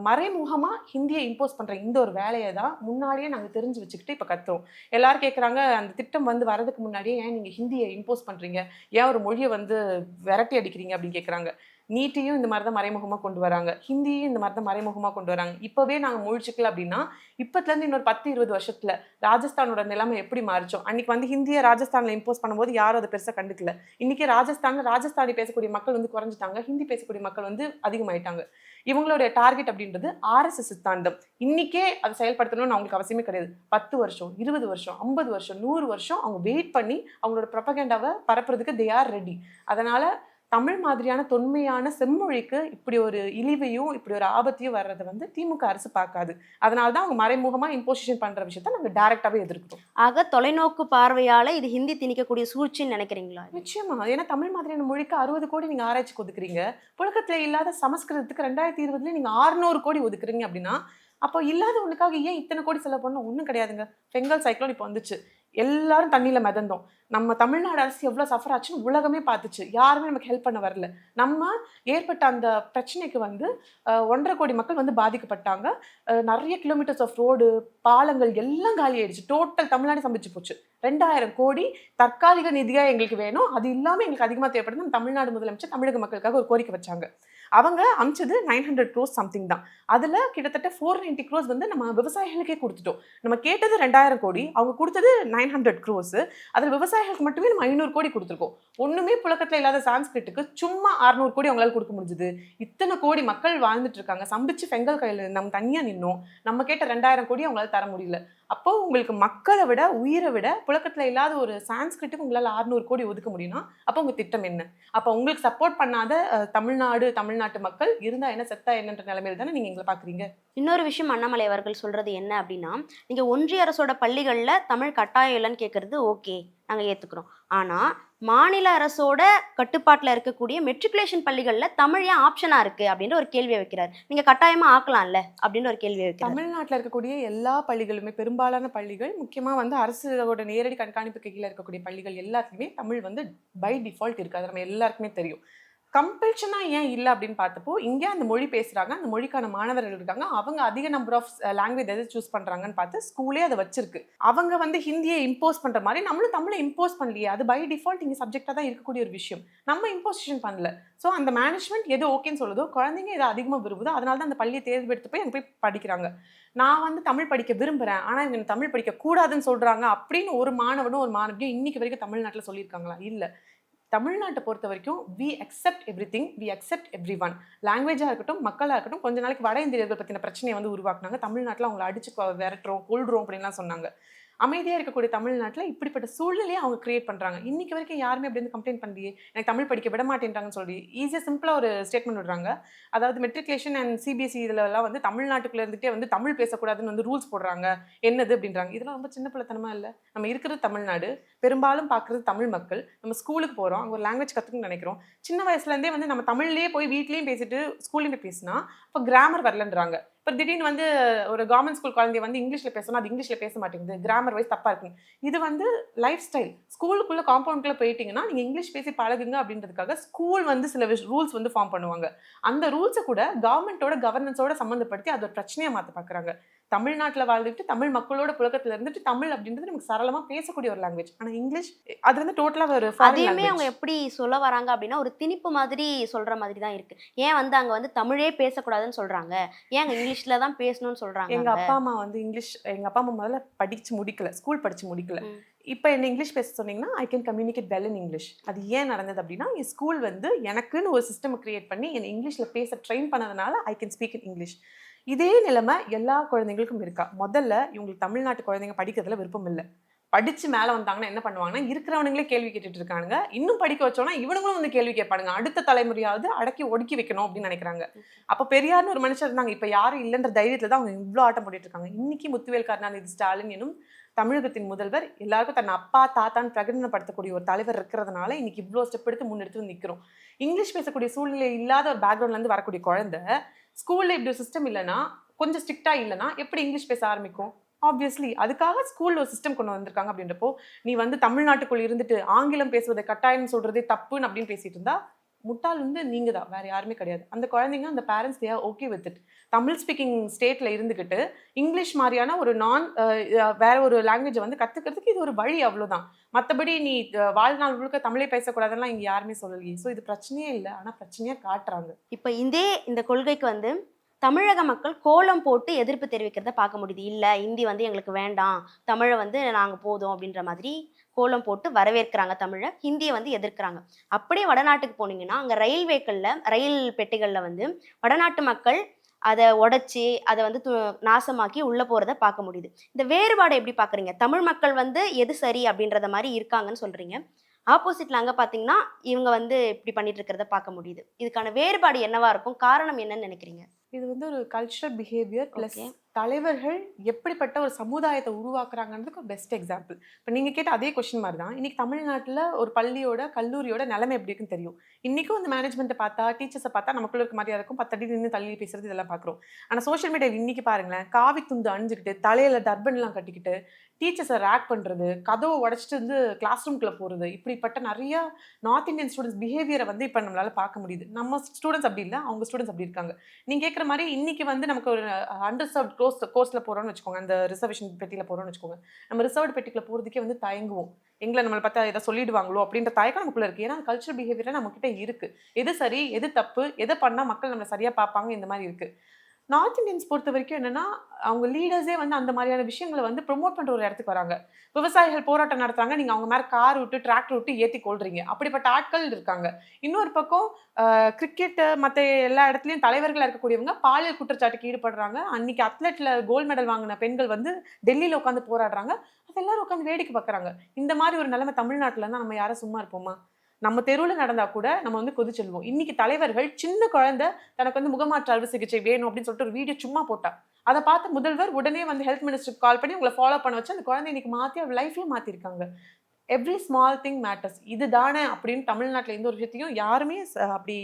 மறைமுகமா ஹிந்தியை இம்போஸ் பண்ற இந்த ஒரு வேலையை தான் முன்னாடியே நாங்க தெரிஞ்சு வச்சுக்கிட்டு இப்ப கத்துறோம். எல்லாரும் கேட்குறாங்க, அந்த திட்டம் வந்து வரதுக்கு முன்னாடியே ஏன் நீங்க ஹிந்தியை இம்போஸ் பண்றீங்க, ஏன் ஒரு மொழியை வந்து விரட்டி அடிக்கிறீங்க அப்படின்னு கேட்குறாங்க. நீட்டையும் இந்த மாதிரி தான் மறைமுகமா கொண்டு வராங்க, ஹிந்தியும் இந்த மாதிரி தான் மறைமுகமா கொண்டு வராங்க. இப்பவே நாங்க முழிச்சுக்கல அப்படின்னா இப்பத்துல இருந்து இன்னொரு 10-20 வருஷத்துல ராஜஸ்தானோட நிலைமை எப்படி மாறிச்சோ, அன்னைக்கு வந்து ஹிந்தியை ராஜஸ்தான்ல இம்போஸ் பண்ணும்போது யாரும் அதை பெருசா கண்டுக்கல. இன்னைக்கு ராஜஸ்தானி பேசக்கூடிய மக்கள் வந்து குறைஞ்சிட்டாங்க, ஹிந்தி பேசக்கூடிய மக்கள் வந்து அதிகமாயிட்டாங்க. இவங்களுடைய டார்கெட் அப்படின்றது RSS சித்தாந்தம். இன்னைக்கே அதை செயல்படுத்தணும்னு அவங்களுக்கு அவசியமே கிடையாது. 10 வருஷம் 20 வருஷம் 50 வருஷம் 100 வருஷம் அவங்க வெயிட் பண்ணி அவங்களோட ப்ரொபகண்டாவை பரப்புறதுக்கு தே ஆர் ரெடி. அதனால தமிழ் மாதிரியான தொன்மையான செம்மொழிக்கு இப்படி ஒரு இழிவையும் இப்படி ஒரு ஆபத்தையும் வர்றதை வந்து திமுக அரசு பார்க்காது. அதனால தான் அவங்க மறைமுகமா இம்போசிஷன் பண்ற விஷயத்த நாங்க டைரக்டாவே எதிர்க்கிறோம். ஆக தொலைநோக்கு பார்வையால இது ஹிந்தி திணிக்கக்கூடிய சூழ்ச்சின்னு நினைக்கிறீங்களா? நிச்சயமா. ஏன்னா தமிழ் மாதிரியான மொழிக்கு 60 கோடி நீங்க ஆராய்ச்சிக்கு ஒதுக்குறீங்க. புழக்கத்துல இல்லாத சமஸ்கிருதத்துக்கு 2020 நீங்க 600 கோடி ஒதுக்குறீங்க அப்படின்னா, அப்போ இல்லாத ஒண்ணுக்காக ஏன் இத்தனை கோடி செலவு பண்ணணும்? ஒன்றும் கிடையாதுங்க. பெங்கால் சைக்ளோன் இப்போ வந்துச்சு, எல்லாரும் தண்ணியில மிதந்தோம். நம்ம தமிழ்நாடு அரசு எவ்வளவு சஃபர் ஆச்சுன்னு உலகமே பார்த்துச்சு. யாருமே நமக்கு ஹெல்ப் பண்ண வரல. நம்ம ஏற்பட்ட அந்த பிரச்சனைக்கு வந்து 1.5 கோடி மக்கள் வந்து பாதிக்கப்பட்டாங்க. நிறைய கிலோமீட்டர்ஸ் ஆஃப் ரோடு, பாலங்கள் எல்லாம் காலி ஆயிடுச்சு. டோட்டல் தமிழ்நாடு சம்பிச்சு போச்சு. 2000 கோடி தற்காலிக நிதியா எங்களுக்கு வேணும், அது இல்லாம எங்களுக்கு அதிகமா தேவைப்படுது. நம்ம தமிழ்நாடு முதலமைச்சர் தமிழக மக்களுக்காக ஒரு கோரிக்கை வச்சாங்க. அவங்க அமிச்சது 900 crores சம்திங் தான். அதுல கிட்டத்தட்ட 490 crores வந்து நம்ம விவசாயிகளுக்கே கொடுத்துட்டோம். நம்ம கேட்டது 2000 கோடி, அவங்க கொடுத்தது 900 crores. அதுல விவசாயிகளுக்கு மட்டுமே நம்ம 500 கோடி கொடுத்துருக்கோம். ஒண்ணுமே புழக்கத்துல இல்லாத சான்ஸ்கிரிட்டுக்கு சும்மா 600 கோடி அவங்களால கொடுக்க முடிஞ்சது. இத்தனை கோடி மக்கள் வாழ்ந்துட்டு இருக்காங்க, சம்பிச்சு பெங்கல் கையில நம்ம தனியா நின்னோம். நம்ம கேட்ட 2000 கோடி அவங்களால தர முடியல. அப்போ உங்களுக்கு மக்களை விட உயிரை விட புழக்கத்துல இல்லாத ஒரு சான்ஸ்கிரிட்டுக்கு உங்களால 600 கோடி ஒதுக்க முடியும்னா அப்போ உங்க திட்டம் என்ன? அப்போ உங்களுக்கு சப்போர்ட் பண்ணாத தமிழ்நாடு தமிழ்நாட்டு மக்கள் இருந்தா என்ன செத்தா என்னன்ற நிலைமையில தானே நீங்க எங்களை பாக்குறீங்க. இன்னொரு விஷயம் அண்ணாமலை அவர்கள் சொல்றது என்ன அப்படின்னா, நீங்க ஒன்றிய அரசோட பள்ளிகள்ல தமிழ் கட்டாயம் இல்லைன்னு கேட்கறது ஓகே, நாங்க ஏத்துக்கிறோம். ஆனா மாநில அரசோட கட்டுப்பாட்டுல இருக்கக்கூடிய மெட்ரிகுலேஷன் பள்ளிகள்ல தமிழ் ஏன் ஆப்ஷனா இருக்கு அப்படின்ற ஒரு கேள்வியை வைக்கிறார். நீங்க கட்டாயமா ஆக்கலாம்ல அப்படின்னு ஒரு கேள்வியை வைக்கிறார். தமிழ்நாட்டுல இருக்கக்கூடிய எல்லா பள்ளிகளுமே, பெரும்பாலான பள்ளிகள், முக்கியமா வந்து அரசோட நேரடி கண்காணிப்புக்கு கீழே இருக்கக்கூடிய பள்ளிகள் எல்லாத்துலயுமே தமிழ் வந்து பை டிஃபால்ட் இருக்கு. அது நம்ம எல்லாருக்குமே தெரியும். கம்பல்ஷனா ஏன் இல்லை அப்படின்னு பார்த்தப்போ, இங்கே அந்த மொழி பேசுறாங்க, அந்த மொழிக்கான மாணவர்கள் இருக்காங்க, அவங்க அதிக நம்பர் ஆஃப் லாங்குவேஜ் எதை சூஸ் பண்றாங்கன்னு பார்த்து ஸ்கூலே அதை வச்சிருக்கு. அவங்க வந்து ஹிந்தியை இம்போஸ் பண்ற மாதிரி நம்மளும் தமிழை இம்போஸ் பண்ணலையே, அது பை டிஃபால்ட் இங்கே சப்ஜெக்டா தான் இருக்கக்கூடிய ஒரு விஷயம். நம்ம இம்போசிஷன் பண்ணல. ஸோ அந்த மேனேஜ்மெண்ட் எது ஓகேன்னு சொல்லுதோ, குழந்தைங்க எதை அதிகமாக விரும்புதோ, அதனால தான் அந்த பள்ளியை தேர்ந்தெடுத்து போய் அங்கே போய் படிக்கிறாங்க. நான் வந்து தமிழ் படிக்க விரும்புறேன், ஆனா இவங்க தமிழ் படிக்க கூடாதுன்னு சொல்றாங்க அப்படின்னு ஒரு மாணவனும் ஒரு மாணவியும் இன்னைக்கு வரைக்கும் தமிழ்நாட்டில் சொல்லியிருக்காங்களா? இல்லை. தமிழ்நாட்டை பொறுத்த வரைக்கும் we accept everything, we accept every one. லாங்குவேஜாக இருக்கட்டும், மக்களாக இருக்கட்டும். கொஞ்ச நாளைக்கு வட இந்தியர்கள் பற்றின பிரச்சனையை வந்து உருவாக்குனாங்க. தமிழ்நாட்டில் அவங்களை அடிச்சு விரட்டுறோம், கொள்றோம் அப்படின்லாம் சொன்னாங்க. அமைதியாக இருக்கக்கூடிய தமிழ்நாட்டில் இப்படிப்பட்ட சூழ்நிலையை அவங்க கிரியேட் பண்ணுறாங்க. இன்னைக்கு வரைக்கும் யாருமே அப்படி வந்து கம்ப்ளைண்ட் பண்ணலையே, எனக்கு தமிழ் படிக்க விட மாட்டேன்றாங்கன்னு சொல்லி ஈஸியாக சிம்பிளாக ஒரு ஸ்டேட்மெண்ட் விடுறாங்க. அதாவது மெட்ரிகுலேஷன் அண்ட் சிபிஎஸ்சி இதிலலாம் வந்து தமிழ்நாட்டுக்குள்ள இருந்துகிட்டே வந்து தமிழ் பேசக்கூடாதுன்னு வந்து ரூல்ஸ் போடுறாங்க. என்னது அப்படின்றாங்க. இதெல்லாம் ரொம்ப சின்ன பிள்ளைத்தனமாக இல்லை? நம்ம இருக்கிறது தமிழ்நாடு, பெரும்பாலும் பார்க்குறது தமிழ் மக்கள். நம்ம ஸ்கூலுக்கு போகிறோம், அங்கே ஒரு லாங்குவேஜ் கற்றுக்கணும்னு நினைக்கிறோம். சின்ன வயசுலேருந்தே வந்து நம்ம தமிழ்லேயே போய் வீட்லேயும் பேசிட்டு ஸ்கூல்லேயும் போய் பேசினா இப்போ கிராமர் வரலன்றாங்க. இப்போ திடீர்னு வந்து ஒரு கவர்மெண்ட் ஸ்கூல் குழந்தைய வந்து இங்கிலீஷில் பேசணும், அது இங்கிலீஷில் பேச மாட்டேங்குது, கிராமர் வைஸ் தப்பாக இருக்குங்க. இது வந்து லைஃப் ஸ்டைல். ஸ்கூலுக்குள்ளே காம்பவுண்ட்குள்ளே போயிட்டீங்கன்னா நீங்கள் இங்கிலீஷ் பேசி பழகுங்க அப்படின்றதுக்காக ஸ்கூல் வந்து சில ரூல்ஸ் வந்து ஃபார்ம் பண்ணுவாங்க. அந்த ரூல்ஸை கூட கவர்மெண்ட்டோட கவர்னன்ஸோட சம்மந்தப்படுத்தி அது ஒரு பிரச்சனையாக மாற்ற பார்க்குறாங்க. தமிழ்நாட்டில் வாழ்ந்துட்டு தமிழ் மக்களோட புழக்கத்தில் இருந்துட்டு தமிழ் அப்படின்றது நமக்கு சரளமாக பேசக்கூடிய ஒரு லாங்குவேஜ். ஆனால் இங்கிலீஷ் அது வந்து டோட்டலாக ஒரு அதையுமே அவங்க எப்படி சொல்ல வராங்க அப்படின்னா ஒரு திணிப்பு மாதிரி சொல்ற மாதிரி தான் இருக்கு. ஏன் வந்து அங்க வந்து தமிழே பேசக்கூடாதுன்னு சொல்றாங்க, ஏன் அங்க இங்கிலீஷ்ல தான் பேசணும்னு சொல்றாங்க. எங்க அப்பா அம்மா வந்து எங்க அப்பா அம்மா முதல்ல படிச்சு முடிக்கல, ஸ்கூல் படிச்சு முடிக்கல. இப்போ என்ன இங்கிலீஷ் பேச சொன்னீங்கன்னா I can communicate well in English. அது ஏன் நடந்தது அப்படின்னா என் ஸ்கூல் வந்து எனக்குன்னு ஒரு சிஸ்டம் கிரியேட் பண்ணி என்னை இங்கிலீஷில் பேச ட்ரெயின் பண்ணதுனால I can speak in English. இதே நிலைமை எல்லா குழந்தைங்களுக்கும் இருக்கா? முதல்ல இவங்களுக்கு தமிழ்நாட்டு குழந்தைங்க படிக்கிறதுல விருப்பம் இல்லை. படிச்சு மேலே வந்தாங்கன்னா என்ன பண்ணுவாங்கன்னா இருக்கிறவனுங்களே கேள்வி கேட்டுட்டு இருக்காங்க. இன்னும் படிக்க வச்சோன்னா இவனுங்களும் வந்து கேள்வி கேட்பானுங்க. அடுத்த தலைமுறையாவது அடக்கி ஒடுக்கி வைக்கணும் அப்படின்னு நினைக்கிறாங்க. அப்போ பெரியார்னு ஒரு மனுஷர் இருந்தாங்க, இப்போ யாரும் இல்லைன்ற தைரியத்தில் தான் அவங்க இவ்வளோ ஆட்டம் போட்டுட்டு இருக்காங்க. இன்னைக்கு முத்துவேல் கருணாநிதி ஸ்டாலின் எனும் தமிழகத்தின் முதல்வர் எல்லாருக்கும் தன் அப்பா தாத்தான்னு பிரகடனப்படுத்தக்கூடிய ஒரு தலைவர் இருக்கிறதுனால இன்னைக்கு இவ்வளோ ஸ்டெப் எடுத்து முன்னெடுத்து நிற்கிறோம். இங்கிலீஷ் பேசக்கூடிய சூழ்நிலை இல்லாத ஒரு பேக்ரவுண்ட்லேருந்து வரக்கூடிய குழந்தை ஸ்கூலில் இப்படி ஒரு சிஸ்டம் இல்லைன்னா, கொஞ்சம் ஸ்ட்ரிக்டாக இல்லைன்னா எப்படி இங்கிலீஷ் பேச ஆரம்பிக்கும்? ஆப்வியஸ்லி அதுக்காக ஸ்கூலில் ஒரு சிஸ்டம் கொண்டு வந்திருக்காங்க. அப்படின்றப்போ நீ வந்து தமிழ்நாட்டுக்குள் இருந்துட்டு ஆங்கிலம் பேசுவதை கட்டாயம் சொல்றதே தப்புன்னு அப்படின்னு பேசிட்டு இருந்தா முட்டாள் வந்து நீங்க தான், வேற யாருமே கிடையாது. அந்த குழந்தைங்க அந்த parents they are okay with it. Tamil speaking ஸ்டேட்ல இருந்துக்கிட்டு இங்கிலீஷ் மாதிரியான ஒரு வேற ஒரு லாங்குவேஜை வந்து கத்துக்கிறதுக்கு இது ஒரு வழி, அவ்வளவுதான். மற்றபடி நீ வாழ்நாள் முழுக்க தமிழே பேசக்கூடாதுன்னா இங்க யாருமே சொல்லலையே. ஸோ இது பிரச்சனையே இல்லை, ஆனா பிரச்சனையா காட்டுறாங்க. இப்போ இந்த கொள்கைக்கு வந்து தமிழக மக்கள் கோலம் போட்டு எதிர்ப்பு தெரிவிக்கிறத பார்க்க முடியுது. இல்லை இந்தி வந்து எங்களுக்கு வேண்டாம், தமிழை வந்து நாங்கள் போதும் அப்படின்ற மாதிரி கோலம் போட்டு வரவேற்கிறாங்க தமிழை, ஹிந்தியை வந்து எதிர்க்கிறாங்க. அப்படியே வடநாட்டுக்கு போனீங்கன்னா அங்கே ரயில் பெட்டிகளில் வந்து வடநாட்டு மக்கள் அதை உடைச்சி அதை வந்து நாசமாக்கி உள்ளே போகிறத பார்க்க முடியுது. இந்த வேறுபாடை எப்படி பார்க்குறீங்க? தமிழ் மக்கள் வந்து எது சரி அப்படின்றத மாதிரி இருக்காங்கன்னு சொல்கிறீங்க, ஆப்போசிட்ல அங்கே பார்த்தீங்கன்னா இவங்க வந்து இப்படி பண்ணிட்டு இருக்கிறத பார்க்க முடியுது. இதுக்கான வேறுபாடு என்னவா இருக்கும்? காரணம் என்னன்னு நினைக்கிறீங்க? இது வந்து ஒரு கல்ச்சரல் பிஹேவியர் ப்ளஸ் தலைவர்கள் எப்படிப்பட்ட ஒரு சமுதாயத்தை உருவாக்குறாங்கன்றதுக்கு ஒரு பெஸ்ட் எக்ஸாம்பிள். இப்போ நீங்கள் கேட்ட அதே கொஸ்டின் மாதிரி தான் இன்னைக்கு தமிழ்நாட்டில் ஒரு பள்ளியோட கல்லூரியோட நிலைமை எப்படி இருக்குன்னு தெரியும். இன்றைக்கும் அந்த மேனேஜ்மெண்ட்டை பார்த்தா, டீச்சர்ஸை பார்த்தா நமக்குள்ள இருக்க மாதிரியா இருக்கும். 10 அடி நின்று தள்ளி பேசுறது இதெல்லாம் பார்க்குறோம். ஆனால் சோஷியல் மீடியாவில் இன்னைக்கு பாருங்களேன், காவி துண்டு அணிஞ்சுக்கிட்டு தலையில டர்பன்லாம் கட்டிக்கிட்டு டீச்சர்ஸை ரேக் பண்ணுறது, கதவை உடச்சிட்டு வந்து கிளாஸ் ரூம்குள்ளே போகிறது, இப்படிப்பட்ட நிறைய நார்த் இந்தியன் ஸ்டூடெண்ட்ஸ் பிஹேவியரை வந்து இப்போ நம்மளால பார்க்க முடியுது. நம்ம ஸ்டூடெண்ட்ஸ் அப்படி இல்லை, அவங்க ஸ்டூடெண்ட்ஸ் அப்படி இருக்காங்க. நீங்கள் கேட்குற மாதிரி இன்னைக்கு வந்து நமக்கு ஒரு அண்டர்சர்வ்ட் கோர்ஸில் போகிறோம்னு வச்சுக்கோங்க, அந்த ரிசர்வேஷன் பெட்டியில் போகிறோம்னு வச்சுக்கோங்க, நம்ம ரிசர்வ்டு பெட்டிக்குள்ள போகிறதுக்கே வந்து தயங்குவோம். எங்களை நம்மளை பார்த்தா எதை சொல்லிடுவாங்களோ அப்படின்ற தயக்கம் நமக்குள்ள இருக்குது. ஏன்னா கல்ச்சரல் பிஹேவியர் நம்மக்கிட்ட இருக்குது. எது சரி எது தப்பு, எதை பண்ணால் மக்கள் நம்மளை சரியாக பார்ப்பாங்க, இந்த மாதிரி இருக்குது. நார்த் இந்தியன்ஸ் பொறுத்த வரைக்கும் என்னன்னா, அவங்க லீடர்ஸே வந்து அந்த மாதிரியான விஷயங்களை வந்து ப்ரொமோட் பண்ணுற ஒரு இடத்துக்கு வராங்க. விவசாயிகள் போராட்டம் நடத்துறாங்க, நீங்கள் அவங்க மேலே கார் விட்டு டிராக்டர் விட்டு ஏற்றி கொள்றீங்க. அப்படிப்பட்ட ஆட்கள் இருக்காங்க. இன்னொரு பக்கம் கிரிக்கெட்டு மற்ற எல்லா இடத்துலையும் தலைவர்களாக இருக்கக்கூடியவங்க பாலியல் குற்றச்சாட்டுக்கு ஈடுபடுறாங்க. அன்னைக்கு அத்லெட்டில் கோல்டு மெடல் வாங்கின பெண்கள் வந்து டெல்லியில் உட்காந்து போராடுறாங்க. அது எல்லாரும் உட்காந்து வேடிக்கை பார்க்குறாங்க. இந்த மாதிரி ஒரு நிலைமை தமிழ்நாட்டில் இருந்தால் நம்ம யாரும் சும்மா இருப்போமா? நம்ம தெருவில் நடந்தா கூட நம்ம வந்து கொதிச்செல்வோம். இன்னைக்கு தலைவர்கள் சின்ன குழந்தை தனக்கு வந்து முகமாற்று அறுவை சிகிச்சை வேணும் அப்படின்னு சொல்லிட்டு ஒரு வீடியோ சும்மா போட்டா, அதை பார்த்து முதல்வர் உடனே வந்து ஹெல்த் மினிஸ்டருக்கு கால் பண்ணி உங்களை ஃபாலோ பண்ண வச்சு அந்த குழந்தை இன்னைக்கு மாத்தி அவர் லைஃபே மாத்திருக்காங்க. Every small thing matters. இதுதானே அப்படின்னு தமிழ்நாட்டுல எந்த ஒரு விஷயத்தையும் யாருமே அப்படி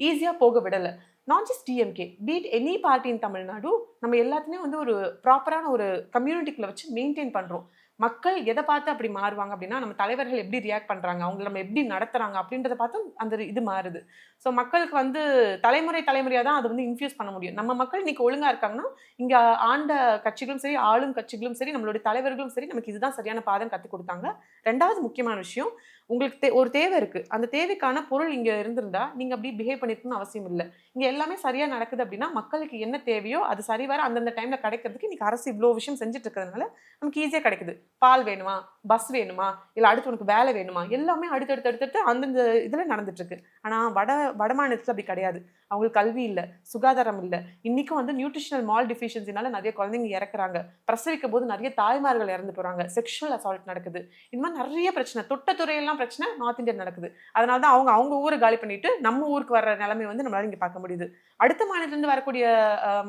ஈஸியா போக விடல. Not just DMK, beat any party in Tamil Nadu. நம்ம எல்லாத்தையுமே வந்து ஒரு ப்ராப்பரான ஒரு கம்யூனிட்டிக்குள்ள வச்சு மெயின்டைன் பண்றோம். மக்கள் எதை பார்த்து அப்படி மாறுவாங்க அப்படின்னா, நம்ம தலைவர்கள் எப்படி ரியாக்ட் பண்றாங்க, அவங்கள நம்ம எப்படி நடத்துறாங்க அப்படின்றத பார்த்து அந்த இது மாறுது. ஸோ மக்களுக்கு வந்து தலைமுறையா தான் அதை வந்து இன்ஃப்யூஸ் பண்ண முடியும். நம்ம மக்கள் இன்னைக்கு ஒழுங்கா இருக்காங்கன்னா, இங்க ஆண்ட கட்சிகளும் சரி, ஆளும் கட்சிகளும் சரி, நம்மளுடைய தலைவர்களும் சரி, நமக்கு இதுதான் சரியான பாதைன்னு கத்துக் கொடுத்தாங்க. 2வது முக்கியமான விஷயம், உங்களுக்கு ஒரு தேவை இருக்கு. அந்த தேவைக்கான பொருள் இங்க இருந்திருந்தா, நீங்க அப்படி பிஹேவ் பண்ணிருக்கணும்னு அவசியம் இல்ல. இங்க எல்லாமே சரியா நடக்குது அப்படின்னா, மக்களுக்கு என்ன தேவையோ அது சரிவர அந்தந்த டைம்ல கிடைக்கிறதுக்கு இன்னைக்கு அரசு இவ்ளோ விஷயம் செஞ்சுட்டு இருக்கிறதுனால நமக்கு ஈஸியா கிடைக்குது. பால் வேணுமா, பஸ் வேணுமா, இல்ல அடுத்து உனக்கு வேலை வேணுமா, எல்லாமே அடுத்தடுத்து அந்தந்த இதுல நடந்துட்டு இருக்கு. ஆனா வட மாநிலத்துல அப்படி கிடையாது. அவங்களுக்கு கல்வி இல்ல, சுகாதாரம் இல்ல. இன்னைக்கும் வந்து நியூட்ரிஷனல் மால் டிஃபிஷியன்சினால நிறைய குழந்தைங்க இறக்குறாங்க. பிரசவிக்கும் போது நிறைய தாய்மார்கள் இறந்து போறாங்க. செக்ஷுவல் அசால்ட் நடக்குது. இந்த மாதிரி நிறைய பிரச்சனை, தொட்ட துறையெல்லாம் பிரச்சனை நார்த் இந்தியன் நடக்குது. அதனால தான் அவங்க ஊரை காலி பண்ணிட்டு நம்ம ஊருக்கு வர்ற நிலைமை வந்து நம்மளால இங்க பார்க்க முடியுது. அடுத்த மாநிலத்திலிருந்து வரக்கூடிய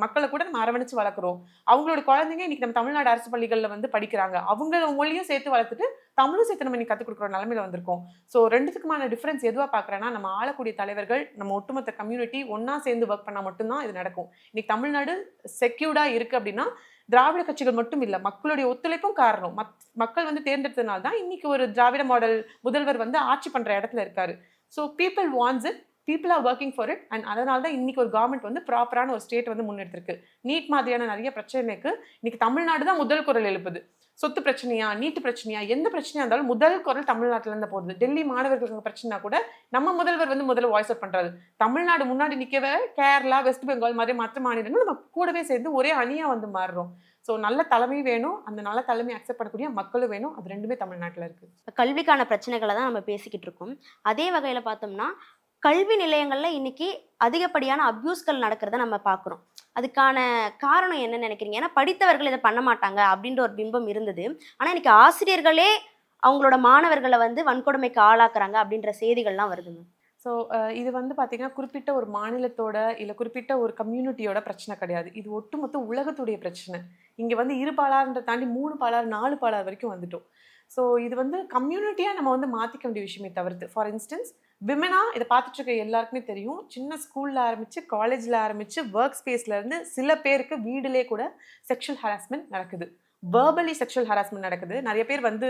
மக்களை கூட நம்ம அரவணைச்சு வளர்க்குறோம். அவங்களோட குழந்தைங்க இன்னைக்கு நம்ம தமிழ்நாடு அரசு பள்ளிகள்ல வந்து படிக்கிறாங்க. அவங்க மொழியும் சேர்த்து வளர்த்துட்டு தமிழும் சேர்த்து நம்ம இன்னைக்கு கற்றுக் கொடுக்குற நிலைமையில வந்திருக்கோம். ஸோ ரெண்டுத்துக்குமான டிஃபரன்ஸ் எதுவாக பார்க்குறேன்னா, நம்ம ஆளக்கூடிய தலைவர்கள், நம்ம ஒட்டுமொத்த கம்யூனிட்டி ஒன்னா சேர்ந்து ஒர்க் பண்ணால் மட்டும்தான் இது நடக்கும். இன்னைக்கு தமிழ்நாடு செக்யூர்டா இருக்கு அப்படின்னா, திராவிட கட்சிகள் மட்டும் இல்ல, மக்களுடைய ஒத்துழைப்பும் காரணம். மக்கள் வந்து தேர்ந்தெடுத்ததுனால தான் இன்னைக்கு ஒரு திராவிட மாடல் முதல்வர் வந்து ஆட்சி பண்ற இடத்துல இருக்காரு. So people wants it, people are working for it. And அதனால தான் இன்னைக்கு ஒரு கவர்மெண்ட் வந்து ப்ராப்பரான ஒரு ஸ்டேட் வந்து முன்னெடுத்திருக்கு. நீட் மாதிரியான நிறைய பிரச்சனைக்கு இன்னைக்கு தமிழ்நாடு தான் முதல் குரல் எழுப்புது. சொத்து பிரச்சனையா, நீட்டு பிரச்சனையா, எந்த பிரச்சனையா இருந்தாலும் முதல் குரல் தமிழ்நாட்டுல இருந்து போகுது. டெல்லி மாணவர்களுக்கு பிரச்சனை கூட நம்ம முதல்வர் வந்து முதல்ல வாய்ஸ் அவுட் பண்றாரு. தமிழ்நாடு முன்னாடி நிக்கவே கேரளா, வெஸ்ட் பெங்கால் மாதிரி மற்ற மாநிலங்கள் நம்ம கூடவே சேர்ந்து ஒரே அணியா வந்து மாறுறோம். ஸோ நல்ல தலைமை வேணும், அந்த நல்ல தலைமை அக்செப்ட் பண்ணக்கூடிய மக்களும் வேணும். அது ரெண்டுமே தமிழ்நாட்டில் இருக்கு. கல்விக்கான பிரச்சனைகளை தான் நம்ம பேசிக்கிட்டு இருக்கோம். அதே வகையில பார்த்தோம்னா, கல்வி நிலையங்கள்ல இன்னைக்கு அதிகப்படியான அபியூஸ்கள் நடக்கிறத நம்ம பார்க்குறோம். அதுக்கான காரணம் என்னன்னு நினைக்கிறீங்க? ஏன்னா படித்தவர்கள் இதை பண்ண மாட்டாங்க அப்படின்ற ஒரு பிம்பம் இருந்தது. ஆனா இன்னைக்கு ஆசிரியர்களே அவங்களோட மாணவர்களை வந்து வன்கொடுமைக்கு ஆளாக்குறாங்க அப்படின்ற செய்திகள்லாம் வருதுங்க. ஸோ இது வந்து பார்த்தீங்கன்னா, குறிப்பிட்ட ஒரு மாநிலத்தோட இல்லை குறிப்பிட்ட ஒரு கம்யூனிட்டியோட பிரச்சனை கிடையாது. இது ஒட்டுமொத்த உலகத்துடைய பிரச்சனை. இங்கே வந்து 2 பாலார்ன்ற தாண்டி 3 பாலார் 4 பாலார் வரைக்கும் வந்துட்டோம். ஸோ இது வந்து கம்யூனிட்டியாக நம்ம வந்து மாற்றிக்க வேண்டிய விஷயமே தவிர்த்து, ஃபார் இன்ஸ்டன்ஸ் விமனா இதை பார்த்துட்டு இருக்க எல்லாருக்குமே தெரியும், சின்ன ஸ்கூலில் ஆரம்பித்து காலேஜில் ஆரம்பித்து ஒர்க் ஸ்பேஸ்லேருந்து சில பேருக்கு வீட்டிலே கூட செக்ஷுவல் ஹராஸ்மெண்ட் நடக்குது. வேர்பலி செக்ஷுவல் ஹராஸ்மெண்ட் நடக்குது. நிறைய பேர் வந்து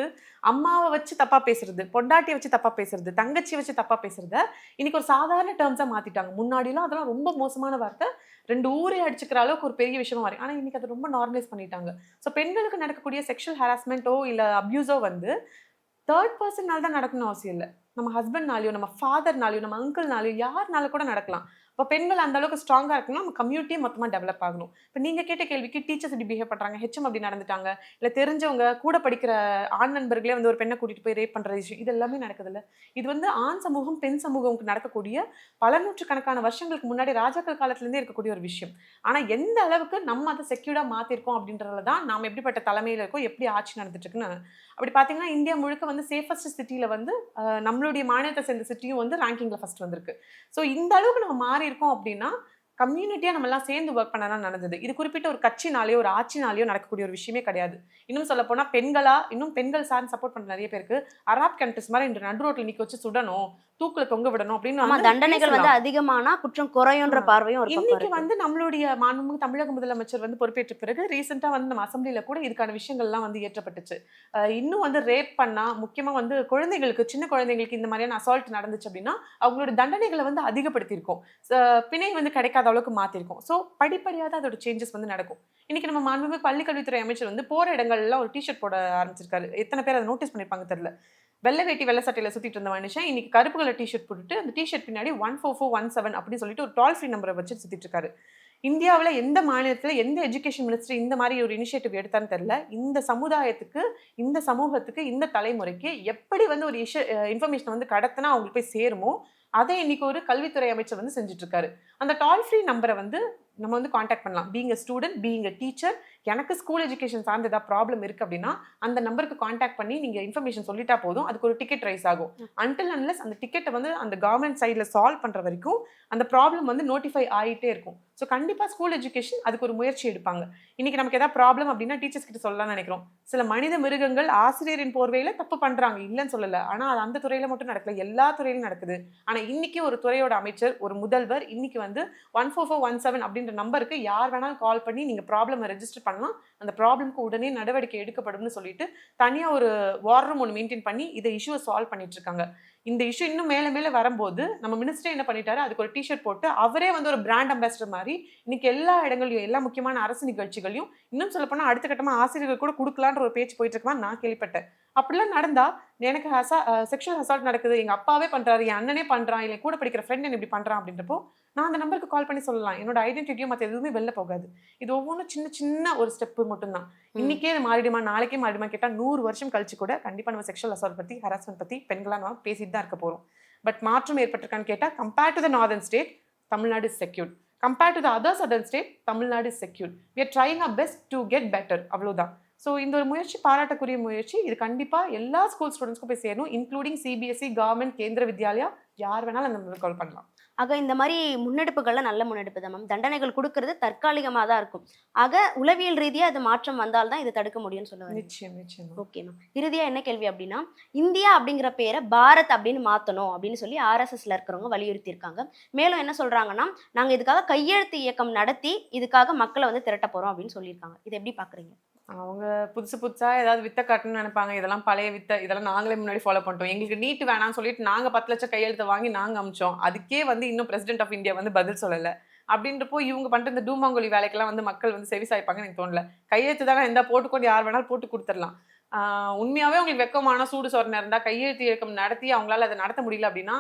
அம்மாவை வச்சு தப்பா பேசுறது, பொண்டாட்டியை வச்சு தப்பா பேசுறது, தங்கச்சி வச்சு தப்பா பேசுறத இன்னைக்கு ஒரு சாதாரண டேர்ம்ஸா மாத்திட்டாங்க. முன்னாடிலாம் அதெல்லாம் ரொம்ப மோசமான வார்த்தை, 2 ஊரே அடிச்சுக்கிற அளவுக்கு ஒரு பெரிய விஷயமா மாறி. ஆனா இன்னைக்கு அதை ரொம்ப நார்மலைஸ் பண்ணிட்டாங்க. ஸோ பெண்களுக்கு நடக்கக்கூடிய செக்ஷுவல் ஹராஸ்மெண்ட்டோ இல்ல அபியூஸோ வந்து தேர்ட் பர்சன்னால தான் நடக்கணும்னு அவசியம் இல்லை. நம்ம ஹஸ்பண்ட்னாலையோ, நம்ம ஃபாதர்னாலையோ, நம்ம அங்கிள்னாலையோ யாருனால கூட நடக்கலாம். இப்போ பெண்கள் அந்த அளவுக்கு ஸ்ட்ராங்கா இருக்கணும், நம்ம கம்யூனிட்டியே மொத்தமாக டெவலப் ஆகணும். இப்போ நீங்க கேட்ட கேள்விக்கு டீச்சர்ஸ் இப்படி பிஹேவ் பண்றாங்க, ஹெச்எம் அப்படி நடந்துட்டாங்க, இல்லை தெரிஞ்சவங்க கூட படிக்கிற ஆண் நண்பர்களே வந்து ஒரு பெண்ணை கூட்டிட்டு போய் ரேப் பண்ற விஷயம், இது எல்லாமே நடக்குது இல்லை. இது வந்து ஆண் சமூகம் பெண் சமூகம்க்கு நடக்கக்கூடிய பல நூற்றுக்கணக்கான வருஷங்களுக்கு முன்னாடி ராஜாக்கள் காலத்திலேருந்தே இருக்கக்கூடிய ஒரு விஷயம். ஆனா எந்த அளவுக்கு நம்ம அதை செக்யூர்டா மாத்திருக்கோம் அப்படின்றதுல தான் நாம எப்படிப்பட்ட தலைமையில இருக்கோம், எப்படி ஆட்சி நடந்துட்டு இருக்குன்னு. அப்படி பார்த்தீங்கன்னா இந்தியா முழுக்க வந்து சேஃபஸ்ட் சிட்டியில் வந்து நம்மளுடைய மாநிலத்தை சேர்ந்த சிட்டியும் வந்து ரேங்கிங்கில் ஃபர்ஸ்ட் வந்திருக்கு. ஸோ இந்த அளவுக்கு நம்ம மாறி இருக்கோம் அப்படின்னா கம்யூனிட்டியாக நம்ம எல்லாம் சேர்ந்து ஒர்க் பண்ண தான் நடந்தது. இது குறிப்பிட்ட ஒரு கட்சினாலேயோ ஒரு ஆட்சினாலேயோ நடக்கக்கூடிய ஒரு விஷயமே கிடையாது. இன்னும் சொல்ல போனால் இன்னும் பெண்கள் சார்ந்து சப்போர்ட் பண்ணுற நிறைய பேருக்கு அரப் கண்ட்ரிஸ் மாதிரி இன்று நடு ரோட்டில் நிற்க வச்சு சுடணும், தூக்கில் தொங்க விடணும் அப்படின்னு தண்டனைகள் வந்து அதிகமானா குற்றம் குறையுன்ற பார்வையும் இன்னைக்கு வந்து நம்மளுடைய மாண்புமிகு தமிழக முதலமைச்சர் வந்து பொறுப்பேற்ற பிறகு ரீசெண்டா வந்து நம்ம அசம்பிளில கூட இதுக்கான விஷயங்கள்லாம் வந்து ஏற்றப்பட்டுச்சு. இன்னும் வந்து ரேப் பண்ணா, முக்கியமா வந்து குழந்தைகளுக்கு, சின்ன குழந்தைங்களுக்கு இந்த மாதிரியான அசால்ட் நடந்துச்சு அப்படின்னா அவங்களோட தண்டனைகளை வந்து அதிகப்படுத்தியிருக்கோம், பிணை வந்து கிடைக்காத அளவுக்கு மாத்திருக்கோம். ஸோ படிப்படியாக தான் அதோட சேஞ்சஸ் வந்து நடக்கும். இன்னைக்கு நம்ம மாண்புமிகு பள்ளிக்கல்வித்துறை அமைச்சர் வந்து போற இடங்கள்லாம் ஒரு டிஷர்ட் போட ஆரம்பிச்சிருக்காரு. எத்தனை பேர் அதை நோட்டீஸ் பண்ணிருப்பாங்க தெரியல. வெள்ளை வேட்டி வெள்ளை சட்டையில சுத்திட்டு இருந்த மனுஷன் இன்னைக்கு கருப்பு கலர் டிஷர்ட் போட்டுட்டு அந்த டிஷர்ட் பின்னாடி 14417 அப்படின்னு சொல்லிட்டு ஒரு டோல் ஃப்ரீ நம்பரை வச்சு சுத்திட்டு இருக்காரு. இந்தியாவில் எந்த மாநிலத்தில் எந்த எஜுகேஷன் மினிஸ்டர் இந்த மாதிரி ஒரு இனிஷியேட்டிவ் எடுத்தான்னு தெரியல. இந்த சமுதாயத்துக்கு, இந்த சமூகத்துக்கு, இந்த தலைமுறைக்கு எப்படி வந்து ஒரு இன்ஃபர்மேஷன் வந்து கடத்தினா அவங்களுக்கு போய் சேருமோ அதை இன்னைக்கு ஒரு கல்வித்துறை அமைச்சர் வந்து செஞ்சுட்டு இருக்காரு. அந்த டோல் ஃப்ரீ நம்பரை வந்து நம்ம வந்து காண்டாக்ட் பண்ணலாம். Being a student, being a teacher, எனக்கு ஸ்கூல் எஜுகேஷன் சார்ந்து ஏதாவது ப்ராப்ளம் இருக்கு அப்படின்னா அந்த நம்பருக்கு காண்டாக்ட் பண்ணி நீங்க இன்ஃபர்மேஷன் சொல்லிட்டா போதும், அதுக்கு ஒரு டிக்கெட் ரைஸ் ஆகும். அன்டில் அன்லெஸ் அந்த டிக்கெட்டை வந்து அந்த கவர்மெண்ட் சைட்ல சால்வ் பண்ற வரைக்கும் அந்த ப்ராப்ளம் வந்து நோட்டிஃபை ஆகிட்டே இருக்கும். ஸோ கண்டிப்பா ஸ்கூல் எஜுகேஷன் அதுக்கு ஒரு முயற்சி எடுப்பாங்க. இன்னைக்கு நமக்கு ஏதாவது ப்ராப்ளம் அப்படின்னா டீச்சர்ஸ் கிட்ட சொல்லலாம்னு நினைக்கிறோம். சில மனித மிருகங்கள் ஆசிரியரின் போர்வையில தப்பு பண்றாங்க, இல்லைன்னு சொல்லல. ஆனா அது அந்த துறையில மட்டும் நடக்கல, எல்லா துறையிலும் நடக்குது. ஆனா இன்னைக்கு ஒரு துறையோட அமைச்சர், ஒரு முதல்வர் இன்னைக்கு வந்து 14417 அப்படின்ற நம்பருக்கு யார் வேணாலும் கால் பண்ணி நீங்க ப்ராப்ளம் ரெஜிஸ்டர் பண்ணலாம், அந்த ப்ராப்ளம்க்கு உடனே நடவடிக்கை எடுக்கப்படும்னு சொல்லிட்டு தனியா ஒரு வார் ரூம் ஒன்று மெயின்டைன் பண்ணி இதை இஷ்யூவை சால்வ் பண்ணிட்டு இருக்காங்க. இந்த இஷ்யூ இன்னும் மேல மேல வரும்போது நம்ம மினிஸ்டர் என்ன பண்ணிட்டாரு, அதுக்கு ஒரு டிஷர்ட் போட்டு அவரே வந்து ஒரு பிராண்ட் அம்பாசிடர் மாதிரி இன்னைக்கு எல்லா இடங்களையும், எல்லா முக்கியமான அரசு நிகழ்ச்சிகளையும், இன்னும் சொல்ல போனா அடுத்த கட்டமா ஆசிரியர்கள் கூட கொடுக்கலான்ற ஒரு பேச்சு போயிட்டு இருக்குமா நான் கேள்விப்பட்டேன். அப்படிலாம் நடந்தா எனக்கு செக்ஷுவல் அசால்ட் நடக்குது, எங்க அப்பாவே பண்றாரு, என் அண்ணனே பண்றான், இல்லை கூட படிக்கிற ஃப்ரெண்ட் என்ன இப்படி பண்றான் அப்படின்றப்போ நான் அந்த நம்பருக்கு கால் பண்ணி சொல்லலாம். என்னோட ஐடென்டிட்டியும் மற்ற எதுவுமே வெளில போகாது. இது ஒவ்வொன்றும் சின்ன சின்ன ஒரு ஸ்டெப்பு மட்டும்தான். இன்னைக்கே இது மாறிடுமா, நாளைக்கே மாறிடுமா கேட்டா 100 வருஷம் கழிச்சு கூட கண்டிப்பா நம்ம செக்ஷுவல் அசால்ட் பத்தி, ஹராஸ்மெண்ட் பத்தி பெண்களா நம்ம பேசிட்டு தான் இருக்க போறோம். பட் மாற்றம் ஏற்பட்டிருக்கான்னு கேட்டா, compare to the northern state, Tamil Nadu is secured. Compare to the other southern state, Tamil Nadu is secured. we are trying our best to get better. அவ்வளவுதான். ஸோ இந்த ஒரு முயற்சி பாராட்டக்கூடிய முயற்சி. இது கண்டிப்பா எல்லா ஸ்கூல் ஸ்டூடெண்ட்ஸ்க்கும் போய் சேரணும், இன்க்ளூடிங் சிபிஎஸ்இ, கவர்மெண்ட், கேந்திர வித்யாலயா, யார் வேணாலும் அந்த நம்பருக்கு கால் பண்ணலாம். ஆக இந்த மாதிரி முன்னெடுப்புகள்லாம் நல்ல முன்னெடுப்பு தான் மேம். தண்டனைகள் கொடுக்கறது தற்காலிகமாக தான் இருக்கும். ஆக உளவியல் ரீதியா அது மாற்றம் வந்தால்தான் இதை தடுக்க முடியும்னு சொல்லுவாங்க. நிச்சயம் நிச்சயம். Okay ma'am. இறுதியா என்ன கேள்வி அப்படின்னா, இந்தியா அப்படிங்கிற பேரை பாரத் அப்படின்னு மாத்தணும் அப்படின்னு சொல்லி ஆர்எஸ்எஸ்ல இருக்கிறவங்க வலியுறுத்தி இருக்காங்க. மேலும் என்ன சொல்றாங்கன்னா, நாங்க இதுக்காக கையெழுத்து இயக்கம் நடத்தி இதுக்காக மக்களை வந்து திரட்ட போறோம் அப்படின்னு சொல்லியிருக்காங்க. இதை எப்படி பாக்குறீங்க? அவங்க புதுசு புதுசா ஏதாவது வித்தை காட்டணும்னு நினைப்பாங்க. இதெல்லாம் பழைய வித்தை, இதெல்லாம் நாங்களே முன்னாடி ஃபாலோ பண்ணிட்டோம், எங்களுக்கு நீட் வேணாம்னு சொல்லிட்டு நாங்க 10 லட்சம் கையெழுத்தை வாங்கி நாங்க அமிச்சோம், அதுக்கே வந்து இன்னும் பிரசிடென்ட் ஆஃப் இந்தியா வந்து பதில் சொல்லல அப்படின்றப்போ இவங்க பண்ற இந்த டூமாங்கோலி வேலைக்கெல்லாம் வந்து மக்கள் வந்து செவி சாய்ப்பாங்கன்னு எனக்கு தோணல. கையெழுத்து தானே எந்த போட்டுக்கொண்டு யார் வேணாலும் போட்டு கொடுத்துடலாம். உண்மையாவே உங்களுக்கு வெக்கமான சூடு சொரணை இருந்தா கையெழுத்து இயக்கம் நடத்தி அவங்களால அதை நடத்த முடியல அப்படின்னா,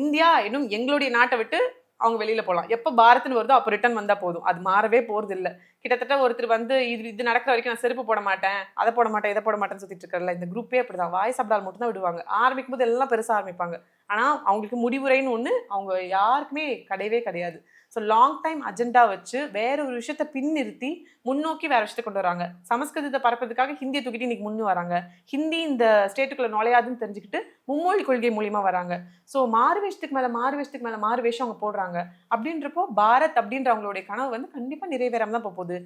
இந்தியா இன்னும் எங்களுடைய நாட்டை விட்டு அவங்க வெளியில போகலாம். எப்போ பாரத்னு வருதோ அப்போ ரிட்டர்ன் வந்தா போதும், அது மாறவே போறது இல்லை. கிட்டத்தட்ட ஒருத்தர் வந்து இது நடக்கிற வரைக்கும் நான் செருப்பு போட மாட்டேன், அதை போட மாட்டேன், இதை போட மாட்டேன்னு சுத்திட்டு இருக்கல. இந்த குரூப்பே அப்படிதான், வாய் சாப்பிடால் மட்டும் தான் விடுவாங்க. ஆரம்பிக்கும் போது எல்லாம் பெருசா ஆரம்பிப்பாங்க. ஆனா அவங்களுக்கு முடிவுரைன்னு ஒண்ணு அவங்க யாருக்குமே கிடையவே கிடையாது. ஸோ லாங் டைம் அஜெண்டா வச்சு வேற ஒரு விஷயத்த பின்னிறுத்தி முன்னோக்கி வேற விஷயத்தை கொண்டு வராங்க. சமஸ்கிருதத்தை பரப்புறதுக்காக ஹிந்தியை தூக்கிட்டு இன்னைக்கு முன்னு வராங்க. ஹிந்தி இந்த ஸ்டேட்டுக்குள்ள நுழையாதுன்னு தெரிஞ்சுக்கிட்டு மும்மொழி கொள்கை மூலியமா வராங்க. ஸோ மாறுவேஷத்துக்கு மேல மாறுவேஷத்துக்கு மேல மாறுவேஷம் அவங்க போடுறாங்க. அப்படின்றப்போ பாரத் அப்படின்ற அவங்களுடைய கனவு வந்து கண்டிப்பா நிறைவேறாம தான் போகுது.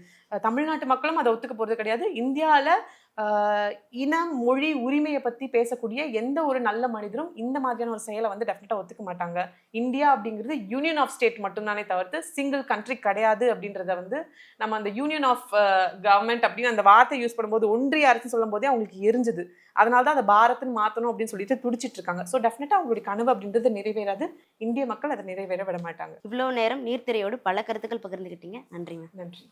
தமிழ்நாட்டு மக்களும் அதை ஒத்துக்க போறது கிடையாது. இந்தியால இனம், மொழி, உரிமையை பத்தி பேசக்கூடிய எந்த ஒரு நல்ல மனிதரும் இந்த மாதிரியான ஒரு செயலை வந்து டெஃபினட்டா ஒத்துக்க மாட்டாங்க. இந்தியா அப்படிங்கிறது யூனியன் ஆஃப் ஸ்டேட் மட்டும்தானே தவிர்த்து சிங்கிள் கண்ட்ரி கிடையாது அப்படின்றத வந்து நம்ம அந்த யூனியன் ஆஃப் கவர்மெண்ட் அப்படின்னு அந்த வார்த்தை யூஸ் பண்ணும்போது, ஒன்றிய அரசு சொல்லும் போதே அவங்களுக்கு எரிஞ்சுது. அதனாலதான் அதை பாரத்னு மாத்தணும் அப்படின்னு சொல்லிட்டு துடிச்சிட்டு இருக்காங்க. ஸோ டெஃபினட்டா அவங்களுடைய கனவு அப்படின்றது நிறைவேறாது. இந்திய மக்கள் அதை நிறைவேற விட மாட்டாங்க. இவ்வளவு நேரம் நீர்த்திரையோடு பல கருத்துக்கள் பகிர்ந்துக்கிட்டீங்க. நன்றி மேம். நன்றி.